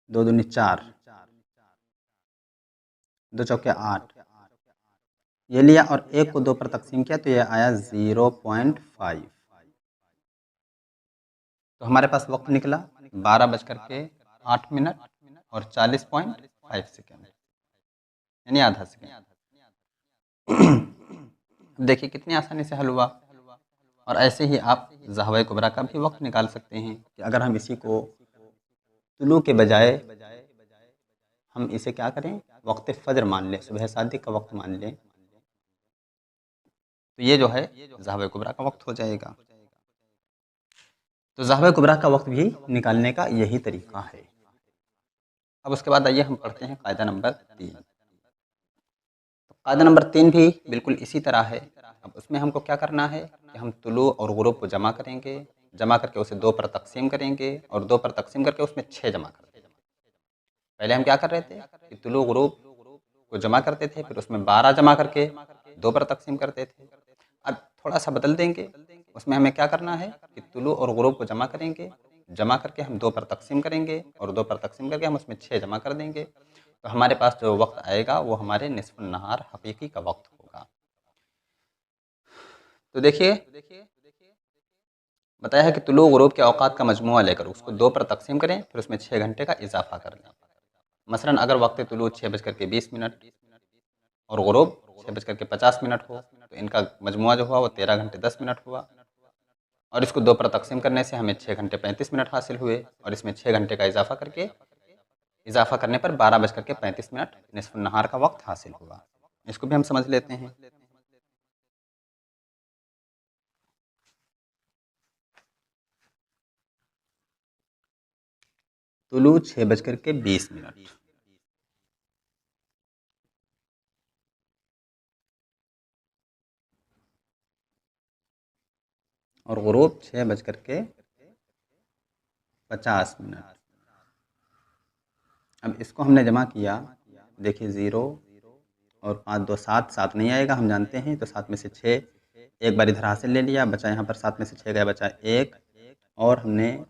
2 दूनी 4, 2 चौके 8 ये लिया, और एक को 2 पर तकसीम किया तो ये आया 0.5। तो हमारे पास वक्त निकला 12:08 और 40.5 सेकेंड, यानी आधा सेकेंड। देखिए कितनी आसानी से हल हुआ। और ऐसे ही आप ज़हवा कुबरा का भी वक्त निकाल सकते हैं कि अगर हम इसी को तुलू के बजाय हम इसे क्या करें, वक्त फ़जर मान लें, सुबह सादिक का वक्त मान लें, तो ये जो है ज़हवा कुबरा का वक्त हो जाएगा। तो ज़हवा कुबरा का वक्त भी निकालने का यही तरीका है। अब उसके बाद आइए हम पढ़ते हैं कायदा नंबर 3। तो कायदा नंबर 3 भी बिल्कुल इसी तरह है। अब उसमें हमको क्या करना है कि हम तुलू और गुरूब को जमा करेंगे, जमा करके उसे 2 पर तकसीम करेंगे, और 2 पर तकसीम करके उसमें 6 जमा कर देंगे। पहले हम क्या कर रहे थे कि तुलू गुरूब को जमा करते थे, फिर उसमें 12 जमा करके 2 पर तकसीम करते थे। अब थोड़ा सा बदल देंगे, उसमें हमें क्या करना है कि तुलू और गुरूब को जमा करेंगे, जमा करके हम 2 पर तकसीम करेंगे, और 2 पर तकसीम करके हम उसमें 6 जमा कर देंगे। तो हमारे पास जो वक्त आएगा वो हमारे निस्फ़ुन नहार हकीकी का वक्त होगा। तो देखिए बताया है कि तुलू गुरूब के औकात का मजमुआ लेकर उसको 2 पर तकसीम करें, फिर उसमें 6 घंटे का इजाफा कर लें। मसलन अगर वक्त तुलू 6:20 और गुरूब 6:50 हो, तो इनका मजमुआ जो हुआ वो 13 घंटे 10 मिनट हुआ। और इसको 2 पर तकसीम करने से हमें 6 घंटे 35 मिनट हासिल हुए, और इसमें 6 घंटे का इजाफा करने पर 12:35 निस्फ़ुन नहार का वक्त हासिल हुआ। इसको भी हम समझ लेते हैं। तुलू 6:20 और गुरूब 6:50। अब इसको हमने जमा किया, देखिए 0 और 5 2 7, 7 नहीं आएगा हम जानते हैं, तो 7 में से 6 एक बार इधर हासिल ले लिया, बचा यहाँ पर 7 में से 6 गया, बचा 1, और हमने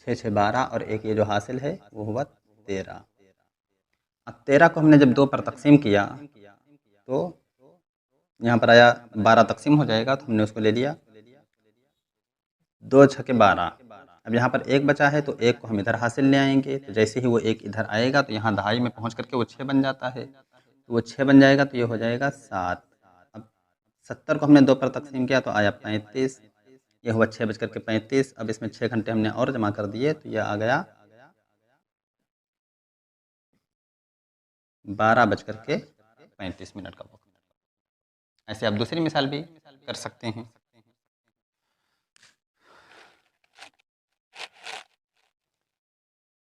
6 6 12, और एक ये जो हासिल है वो हुआ 13। अब 13 को हमने जब 2 पर तकसीम किया तो यहाँ पर आया 12 तकसीम हो जाएगा, तो हमने उसको ले लिया 2 छके 12। अब यहाँ पर एक बचा है, तो एक को हम इधर हासिल ले आएंगे, तो जैसे ही वो एक इधर आएगा तो यहाँ दहाई में पहुँच करके वो 6 बन जाता है, तो वो 6 बन जाएगा, तो ये हो जाएगा 7। अब 70 को हमने 2 पर तकसीम किया तो आया 35, ये हुआ 6:35। अब इसमें 6 घंटे हमने और जमा कर दिए, तो यह आ गया 12:35 का वक्त। ऐसे आप दूसरी मिसाल भी कर सकते हैं।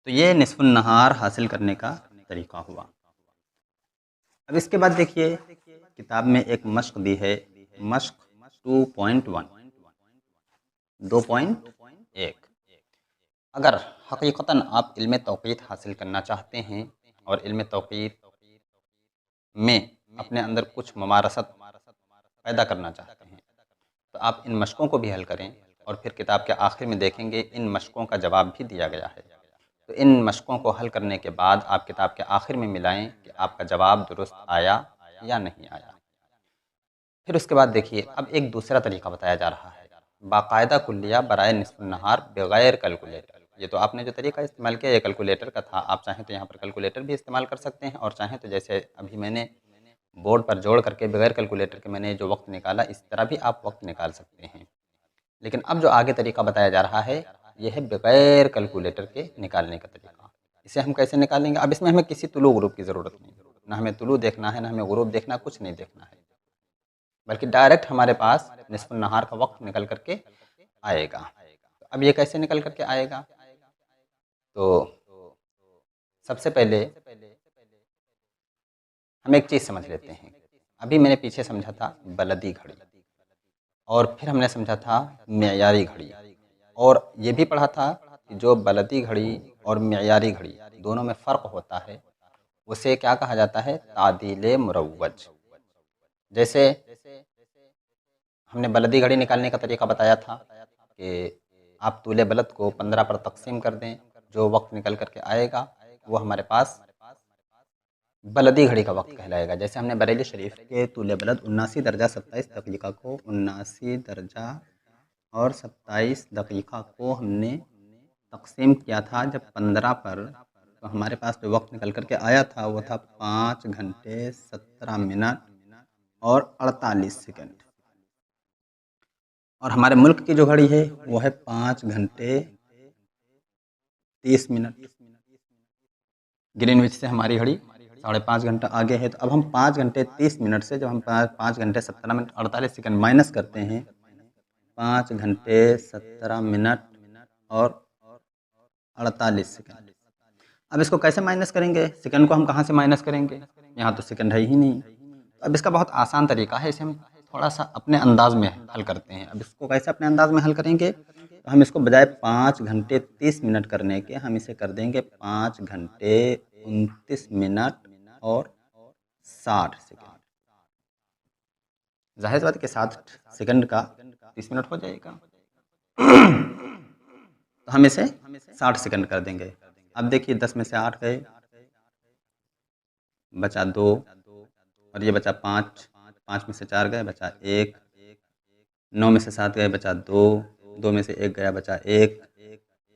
तो ये निस्फ़ुन नहार हासिल करने का तरीका हुआ। अब इसके बाद देखिए किताब में एक मश्क दी है, मश्क 2.1, 2.1। अगर हकीकतन आप इल्म तौक़ीत हासिल करना चाहते हैं और इल्म तौक़ीत में अपने अंदर कुछ मुमारसत पैदा करना चाहते हैं, तो आप इन मशकों को भी हल करें, और फिर किताब के आखिर में देखेंगे इन मशकों का जवाब भी दिया गया है। तो इन मशकों को हल करने के बाद आप किताब के आखिर में मिलाएं कि आपका जवाब दुरुस्त आया या नहीं आया। फिर उसके बाद देखिए अब एक दूसरा तरीका बताया जा रहा है, बाकायदा कुल्लिया बराए निस्फ़ुन नहार बग़ैर कैलकुलेटर। ये तो आपने जो तरीका इस्तेमाल किया ये कैलकुलेटर का था, आप चाहें तो यहाँ पर कैलकुलेटर भी इस्तेमाल कर सकते हैं, और चाहें तो जैसे अभी मैंने बोर्ड पर जोड़ करके बगैर कैलकुलेटर के मैंने जो वक्त निकाला, इस तरह भी आप वक्त निकाल सकते हैं। लेकिन अब जो आगे तरीका बताया जा रहा है यह है बगैर कैलकुलेटर के निकालने का तरीका। इसे हम कैसे निकालेंगे? अब इसमें हमें किसी तुलु ग्रुप की ज़रूरत नहीं, ना हमें तुलु देखना है, ना हमें ग्रुप देखना, कुछ नहीं देखना है, बल्कि डायरेक्ट हमारे पास निस्फ़ुन नहार का वक्त निकल करके आएगा। तो अब ये कैसे निकल करके आएगा? तो सबसे पहले हम एक चीज़ समझ लेते हैं। अभी मैंने पीछे समझा था बलदी घड़ी, और फिर हमने समझा था मेयारी घड़ी, और ये भी पढ़ा था कि जो बलदी घड़ी और मेयारी घड़ी दोनों में फ़र्क होता है उसे क्या कहा जाता है? तादीले मुरव्वज। जैसे हमने बलदी घड़ी निकालने का तरीका बताया था कि आप तूले बलद को 15 पर तकसीम कर दें, जो वक्त निकल करके आएगा वो हमारे पास बलदी घड़ी का वक्त कहलाएगा। जैसे हमने बरेली शरीफ के तूले बलद 79 दर्जा 27 दक़ीक़ा को 79 दर्जा और 27 दक़ीक़ा को हमने तकसीम किया था जब 15 पर, तो हमारे पास जो वक्त निकल करके आया था वो था 5 घंटे 17 मिनट और 48 सेकंड। और हमारे मुल्क की जो घड़ी है वो है 5 घंटे 30 मिनट। ग्रीनविच से हमारी घड़ी 5.5 घंटा आगे है। तो अब हम 5 घंटे 30 मिनट से जब हम 5 घंटे 17 मिनट 48 सेकंड माइनस करते हैं, 5 घंटे 17 मिनट और 48 सेकंड। अब इसको कैसे माइनस करेंगे? सेकंड को हम कहाँ से माइनस करेंगे? यहाँ तो सेकंड है ही नहीं। तो अब इसका बहुत आसान तरीका है, इसे हम थोड़ा सा अपने अंदाज में हल करते हैं। अब इसको कैसे अपने अंदाज में हल करेंगे? तो हम इसको बजाय 5 घंटे 30 मिनट करने के हम इसे कर देंगे 5 घंटे 29 मिनट और 60 सेकंड। जाहिर सी बात है कि 60 सेकंड का 30 मिनट हो जाएगा। तो हम इसे 60 सेकंड कर देंगे। अब देखिए 10 में से 8 गए, बचा 2, और ये बचा 5, 5 में से 4 गए, बचा 1, 9 में से 7 गए, बचा 2, 2 में से 1 गया, बचा 1,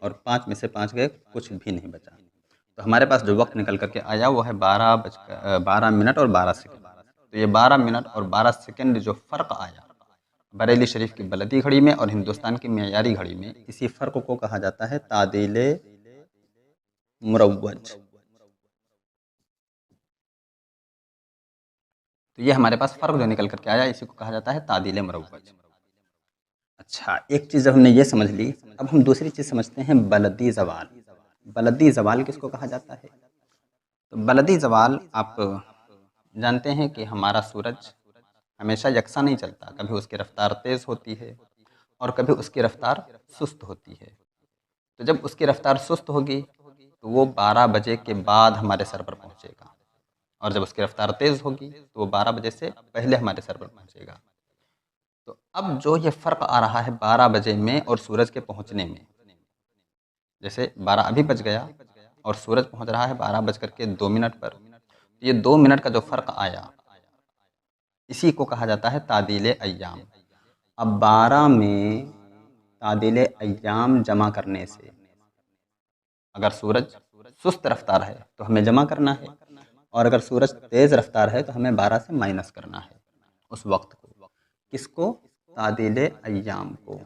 और 5 में से 5 गए, कुछ भी नहीं बचा। तो हमारे पास जो वक्त निकल करके आया वो है 12 मिनट और 12 सेकंड। तो ये 12 मिनट और 12 सेकंड जो फ़र्क आया बरेली शरीफ की बलदी घड़ी में और हिंदुस्तान की मेयारी घड़ी में, इसी फ़र्क को कहा जाता है तादीले मुरव्वज। तो ये हमारे पास फ़र्क जो निकल करके आया इसी को कहा जाता है तादीले मुरव्वज। अच्छा, एक चीज़ जब हमने ये समझ ली, अब हम दूसरी चीज़ समझते हैं बलदी ज़वाल। बलदी ज़वाल किसको कहा जाता है? तो बलदी ज़वाल आप जानते हैं कि हमारा सूरज हमेशा यकसा नहीं चलता, कभी उसकी रफ़्तार तेज़ होती है और कभी उसकी रफ़्तार सुस्त होती है। तो जब उसकी रफ़्तार सुस्त होगी तो वो 12 बजे के बाद हमारे सर पर पहुँचेगा, और जब उसकी रफ़्तार तेज़ होगी तो वो 12 बजे से पहले हमारे सर पर पहुँचेगा। तो अब जो ये फ़र्क आ रहा है 12 बजे में और सूरज के पहुँचने में, जैसे 12 अभी बज गया और सूरज पहुँच रहा है 12 बज कर के 2 मिनट पर, तो ये 2 मिनट का जो फ़र्क आया इसी को कहा जाता है तादीले अय्याम। अब 12 में तादीले अय्याम जमा करने से, अगर सूरज सुस्त रफ्तार है तो हमें जमा करना है, और अगर सूरज तेज़ रफ्तार है तो हमें 12 से माइनस करना है उस वक्त को। किसको? तादीले अय्याम को।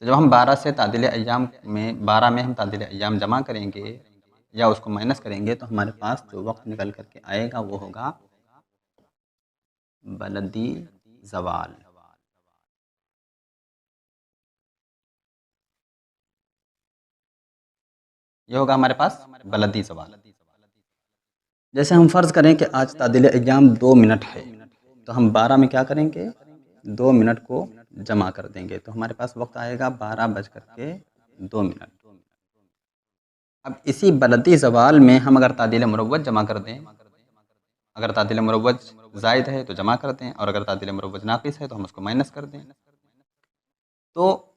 तो जब हम 12 से तादीले अय्याम में 12 में हम तादीले अय्याम जमा करेंगे या उसको माइनस करेंगे तो हमारे पास जो वक्त निकल करके आएगा वो होगा बलदी ज़वाल। ये होगा हमारे पास बलदी ज़वाल। जैसे हम फ़र्ज़ करें कि आज तादीले अय्याम 2 मिनट है, तो हम 12 में क्या करेंगे? 2 मिनट को जमा कर देंगे, तो हमारे पास वक्त आएगा 12 बज कर के 2 मिनट। अब इसी बलदी ज़वाल में हम अगर तादीले मुरव्वज जमा कर दें, अगर तादीले मुरव्वज ज़ायद है तो जमा कर दें, और अगर तादीले मुरव्वज नाक़िस है तो हम उसको माइनस कर दें, तो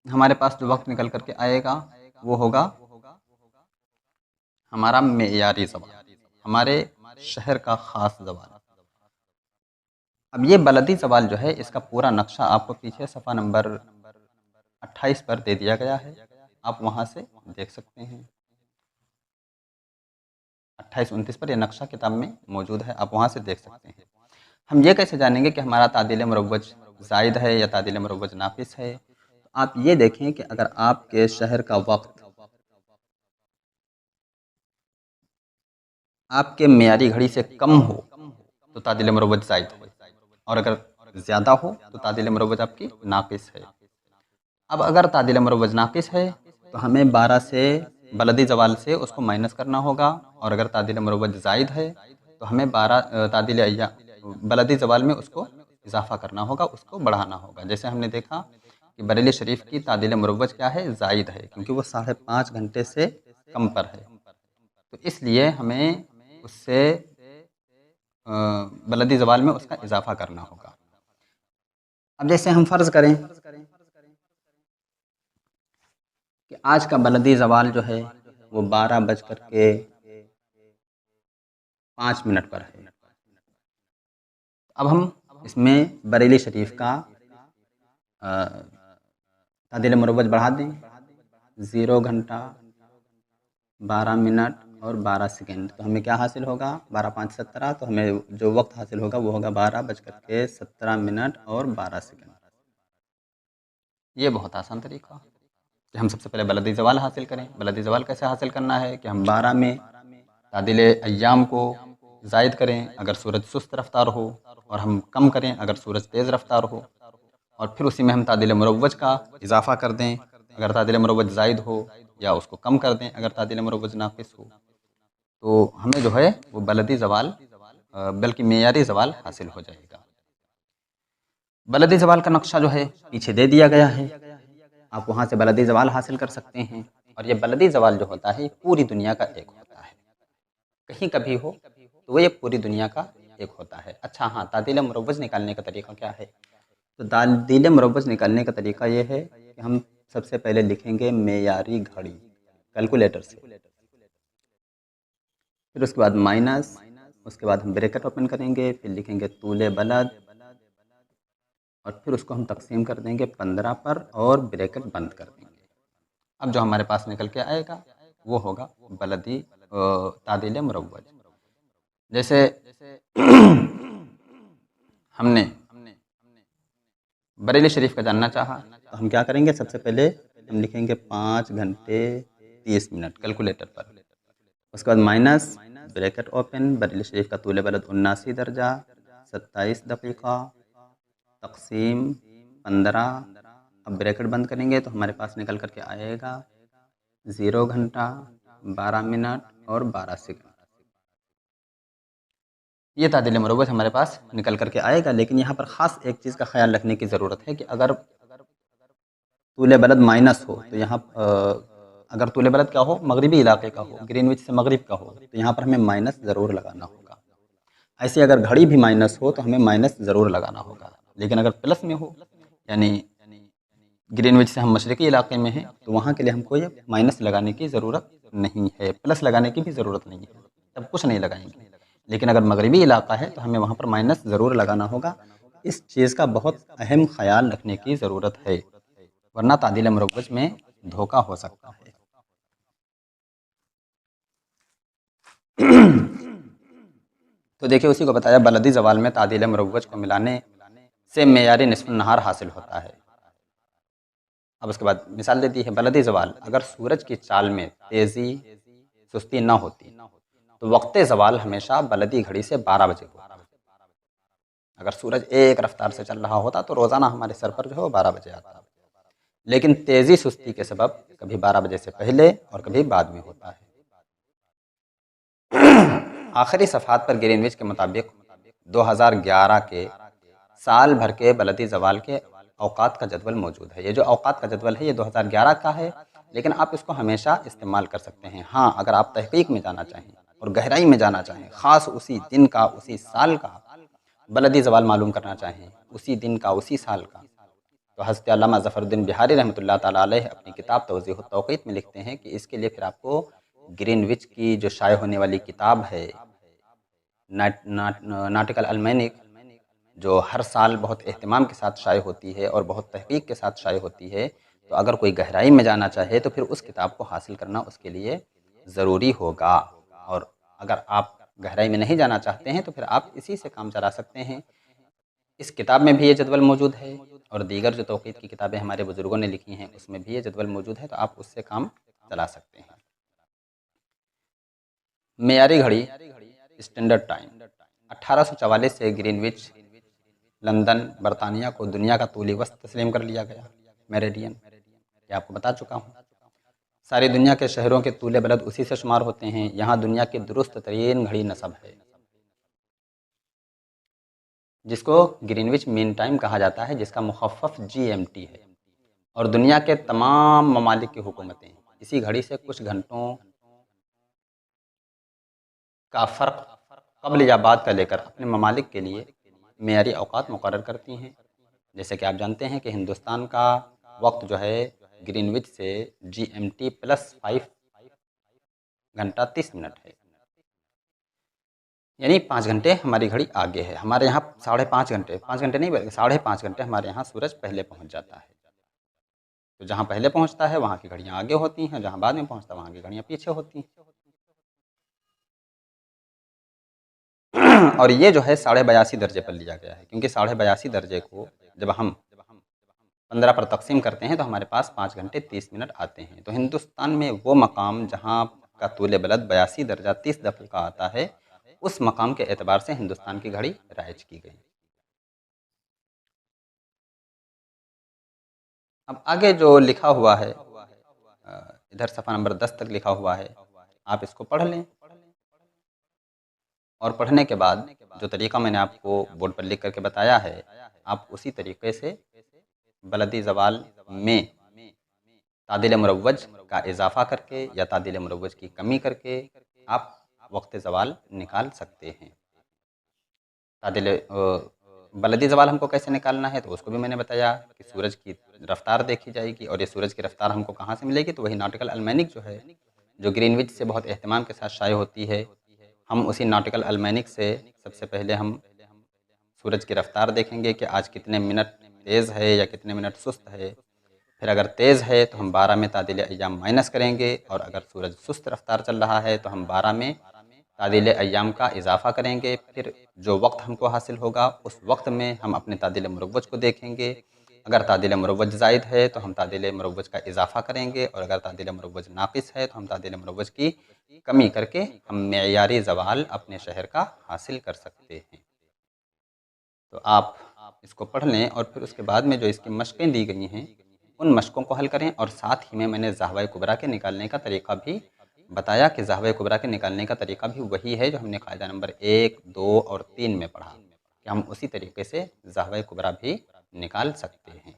हमारे पास जो वक्त निकल करके आएगा वो होगा हमारा मेयारी ज़वाल, हमारे शहर का ख़ास ज़वाल। अब ये बलदी ज़वाल जो है इसका पूरा नक्शा आपको पीछे सफ़ा नंबर 28 पर दे दिया गया है, आप वहाँ से देख सकते हैं। 28-29 पर यह नक्शा किताब में मौजूद है, आप वहाँ से देख सकते हैं। हम ये कैसे जानेंगे कि हमारा तादील मुरव्वज ज़ायद है या तादील मुरव्वज नाक़िस है? तो आप ये देखें कि अगर आपके शहर का वक्त आपके मेयारी घड़ी से कम हो तो तादील मुरव्वज ज़ायद है, और अगर ज़्यादा हो तो तादील मुरव्वज आपकी नाक़िस है। अब अगर तादील मुरव्वज नाक़िस है तो हमें 12 से बलदी ज़वाल से उसको माइनस करना होगा, और अगर तादील मुरव्वज ज़ायद है तो हमें 12 तादील अय्या बलदी ज़वाल में उसको इजाफ़ा करना होगा, उसको बढ़ाना होगा। जैसे हमने देखा कि बरेली शरीफ की तादील मुरव्वज क्या है, ज़ायद है, क्योंकि वो 5.5 घंटे से कम पर है, तो इसलिए हमें उससे बलदी ज़वाल में उसका इजाफ़ा करना होगा। अब जैसे हम फ़र्ज़ करें कि आज का बलदी ज़वाल जो है वो 12:05 पर है। अब हम इसमें बरेली शरीफ का तादील मुरव्वज बढ़ा दें, 0 घंटा 12 मिनट और 12 सेकेंड, तो हमें क्या हासिल होगा, 12×5 17, तो हमें जो वक्त हासिल होगा वो होगा 12:17 मिनट और 12 सेकेंड। ये बहुत आसान तरीका कि हम सबसे पहले बलदी ज़वाल हासिल करें। बलदी ज़वाल कैसे हासिल करना है कि हम 12 में तादील अय्याम को ज़ायद करें अगर सूरज सुस्त रफ्तार हो, और हम कम करें अगर सूरज तेज़ रफ्तार हो, और फिर उसी में हम तादील मुरव्वज का इजाफ़ा कर दें अगर तादील मुरव्वज ज़ायद हो, या उसको कम कर दें अगर तादील मुरव्वज नाक़िस हो, तो हमें जो है वो बलदी ज़वाल बल्कि मेयारी ज़वाल हासिल हो जाएगा। बलदी ज़वाल का नक्शा जो है पीछे दे दिया गया है, आप वहाँ से बलदी ज़वाल हासिल कर सकते हैं। और ये बलदी ज़वाल जो होता है पूरी दुनिया का एक होता है, कहीं कभी हो तो वो ये पूरी दुनिया का एक होता है। अच्छा हाँ, तादील मुरव्वज निकालने का तरीका क्या है? तो तादील मुरव्वज निकालने का तरीका ये है कि हम सबसे पहले लिखेंगे मेयारी घड़ी कैलकुलेटर से, फिर उसके बाद माइनस, उसके बाद हम ब्रैकेट ओपन करेंगे, फिर लिखेंगे तूले बलद, और फिर उसको हम तकसीम कर देंगे 15 पर और ब्रैकेट बंद कर देंगे। अब जो हमारे पास निकल के आएगा वो होगा बलदी तादील मुरव्वज। जैसे हमने बरेली शरीफ का जानना चाहा तो हम क्या करेंगे, सबसे पहले हम लिखेंगे 5 घंटे 30 मिनट कैलकुलेटर पर, उसके बाद माइनस ब्रैकेट ओपन, बरेली शरीफ का तूले बलद 79 दर्जा 27 दक़ीक़ा तकसीम 15, अब ब्रैकेट बंद करेंगे तो हमारे पास निकल करके आएगा 0 घंटा 12 मिनट और 12 सेकंड। ये तादील मुरव्वज हमारे पास निकल करके आएगा। लेकिन यहाँ पर ख़ास एक चीज़ का ख्याल रखने की ज़रूरत है कि अगर तूले बलद माइनस हो तो यहाँ अगर तूले बलद क्या हो, मगरिबी इलाके का हो, ग्रीनविच से मगरिब का हो, तो यहाँ पर हमें माइनस ज़रूर लगाना होगा। ऐसे अगर घड़ी भी माइनस हो तो हमें माइनस ज़रूर लगाना होगा। लेकिन अगर प्लस में हो, यानी ग्रीनविच से हम मशरक़ी इलाके में हैं, तो वहाँ के लिए हमको ये माइनस लगाने की ज़रूरत नहीं है, प्लस लगाने की भी ज़रूरत नहीं है, तब कुछ नहीं लगाएंगे। लेकिन अगर मगरिबी इलाका है तो हमें वहाँ पर माइनस ज़रूर लगाना होगा। इस चीज़ का बहुत अहम ख्याल रखने की ज़रूरत है, वरना तादील मुरव्वज में धोखा हो सकता है। तो देखिए, उसी को बताया बलदी ज़वाल में तादील मुरव्वज को मिलाने से मेयारी निस्फ़ नहार हासिल होता है। अब उसके बाद मिसाल दे दी है, बलदी ज़वाल अगर सूरज की चाल में तेज़ी सुस्ती न होती तो वक्त ज़वाल हमेशा बलदी घड़ी से 12 बजे होता। अगर सूरज एक रफ्तार से चल रहा होता तो रोज़ाना हमारे सर पर जो है वो 12 बजे आता, लेकिन तेज़ी सुस्ती के सबब कभी 12 बजे से पहले और कभी बाद में होता है। आखिरी सफ़हात पर ग्रीनविच के मुताबिक 2011 के साल भर के बलदी ज़वाल के औकात का जदवल मौजूद है। ये जो औकात का जदवल है ये 2011 का है, लेकिन आप इसको हमेशा इस्तेमाल कर सकते हैं। हाँ, अगर आप तहक़ीक़ में जाना चाहें और गहराई में जाना चाहें, ख़ास उसी दिन का उसी साल का बलदी ज़वाल मालूम करना चाहें, उसी दिन का उसी साल का, तो हज़रत अल्लामा ज़फ़रुद्दीन बिहारी रहमतुल्लाह ताला अलैह अपनी किताब तवज़ीहुत तौक़ीत में लिखते हैं कि इसके लिए फिर आपको ग्रीनविच की जो शाये होने वाली किताब है नाटिकल अलमैनिक, जो हर साल बहुत एहतमाम के साथ शाये होती है और बहुत तहक़ीक़ के साथ शाये होती है, तो अगर कोई गहराई में जाना चाहे तो फिर उस किताब को हासिल करना उसके लिए ज़रूरी होगा। और अगर आप गहराई में नहीं जाना चाहते हैं तो फिर आप इसी से काम चला सकते हैं। इस किताब में भी ये जदवल मौजूद है और दीगर जो तौक़ीद की किताबें हमारे बुज़ुर्गों ने लिखी हैं उसमें भी ये जदवल मौजूद है, तो आप उससे काम चला सकते हैं। मेयारी घड़ी स्टैंडर्ड टाइम 1844 से ग्रीनविच लंदन बरतानिया को दुनिया का तूली वस्त तस्लीम कर लिया गया। मेरिडियन ये आपको बता चुका हूँ। सारी दुनिया के शहरों के तूले बलद उसी से शुमार होते हैं। यहाँ दुनिया की दुरुस्त तरीन घड़ी नस्ब है जिसको ग्रीनविच मीन टाइम कहा जाता है, जिसका मुखफ़्फ़फ़ GMT है। और दुनिया के तमाम ममालिक की हुकूमतें इसी घड़ी से कुछ घंटों का फ़र्क क़ब्ल या बाद का लेकर अपने ममालिक के लिए मेयारी औक़ात मुक़र्रर करती हैं। जैसे कि आप जानते हैं कि हिंदुस्तान का वक्त जो है ग्रीनविच से GMT +5 घंटा 30 मिनट है, यानी 5 घंटे हमारी घड़ी आगे है। हमारे यहाँ 5.5 घंटे, 5 घंटे नहीं बल्कि 5.5 घंटे हमारे यहाँ सूरज पहले पहुँच जाता है। तो जहाँ पहले पहुँचता है वहाँ की घड़ियाँ आगे होती हैं, जहाँ बाद में पहुँचता है वहाँ की घड़ियाँ पीछे होती हैं। और ये जो है 82.5 दर्जे पर लिया गया है, क्योंकि 82.5 दर्जे को जब हम 15 पर तकसीम करते हैं तो हमारे पास 5 घंटे 30 मिनट आते हैं। तो हिंदुस्तान में वो मकाम जहाँ का तूल बलद 82 दर्जा 30 दक़ीक़ा आता है, उस मकाम के एतबार से हिंदुस्तान की घड़ी राइज की गई। अब आगे जो लिखा हुआ है इधर सफ़ा नंबर 10 तक लिखा हुआ है, आप इसको पढ़ लें और पढ़ने के बाद जो तरीक़ा मैंने आपको बोर्ड पर लिख करके बताया है, आप उसी तरीक़े से बलदी ज़वाल में तादिल मुरव्वज का इजाफ़ा करके या तादिल मुरव्वज की कमी करके आप वक्त ज़वाल निकाल सकते हैं। तादिल बलदी ज़वाल हमको कैसे निकालना है तो उसको भी मैंने बताया कि सूरज की रफ़्तार देखी जाएगी, और ये सूरज की रफ़्तार हमको कहाँ से मिलेगी, तो वही नॉटिकल अलमैनिक जो है, जो ग्रीनविच से बहुत अहतमाम के साथ शाये होती है, हम उसी नॉटिकल अलमैनिक से सबसे पहले हम सूरज की रफ़्तार देखेंगे कि आज कितने मिनट तेज़ है या कितने मिनट सुस्त है। फिर अगर तेज़ है तो हम 12 में तादिल अय्याम माइनस करेंगे, और अगर सूरज सुस्त रफ़्तार चल रहा है तो हम 12 में तादिल अय्याम का इजाफ़ा करेंगे। फिर जो वक्त हमको हासिल होगा उस वक्त में हम अपने तादिल मुरव्वज को देखेंगे। अगर तादिल मुरव्वज ज़ायद है तो हम तादिल मुरव्वज का इजाफ़ा करेंगे, और अगर तादिल मुरव्वज नाक़िस है तो हम तादिल मुरव्वज की कमी करके हम मेयारी ज़वाल अपने शहर का हासिल कर सकते हैं। तो आप इसको पढ़ लें और फिर उसके बाद में जो इसकी मशक़ें दी गई हैं उन मशक़ों को हल करें, और साथ ही में मैंने ज़ाहवा कुबरा के निकालने का तरीक़ा भी बताया कि ज़ाहवा कुबरा के निकालने का तरीक़ा भी वही है जो हमने कायदा नंबर 1, 2 और 3 में पढ़ा, कि हम उसी तरीके से ज़ाहवा कुबरा भी निकाल सकते हैं।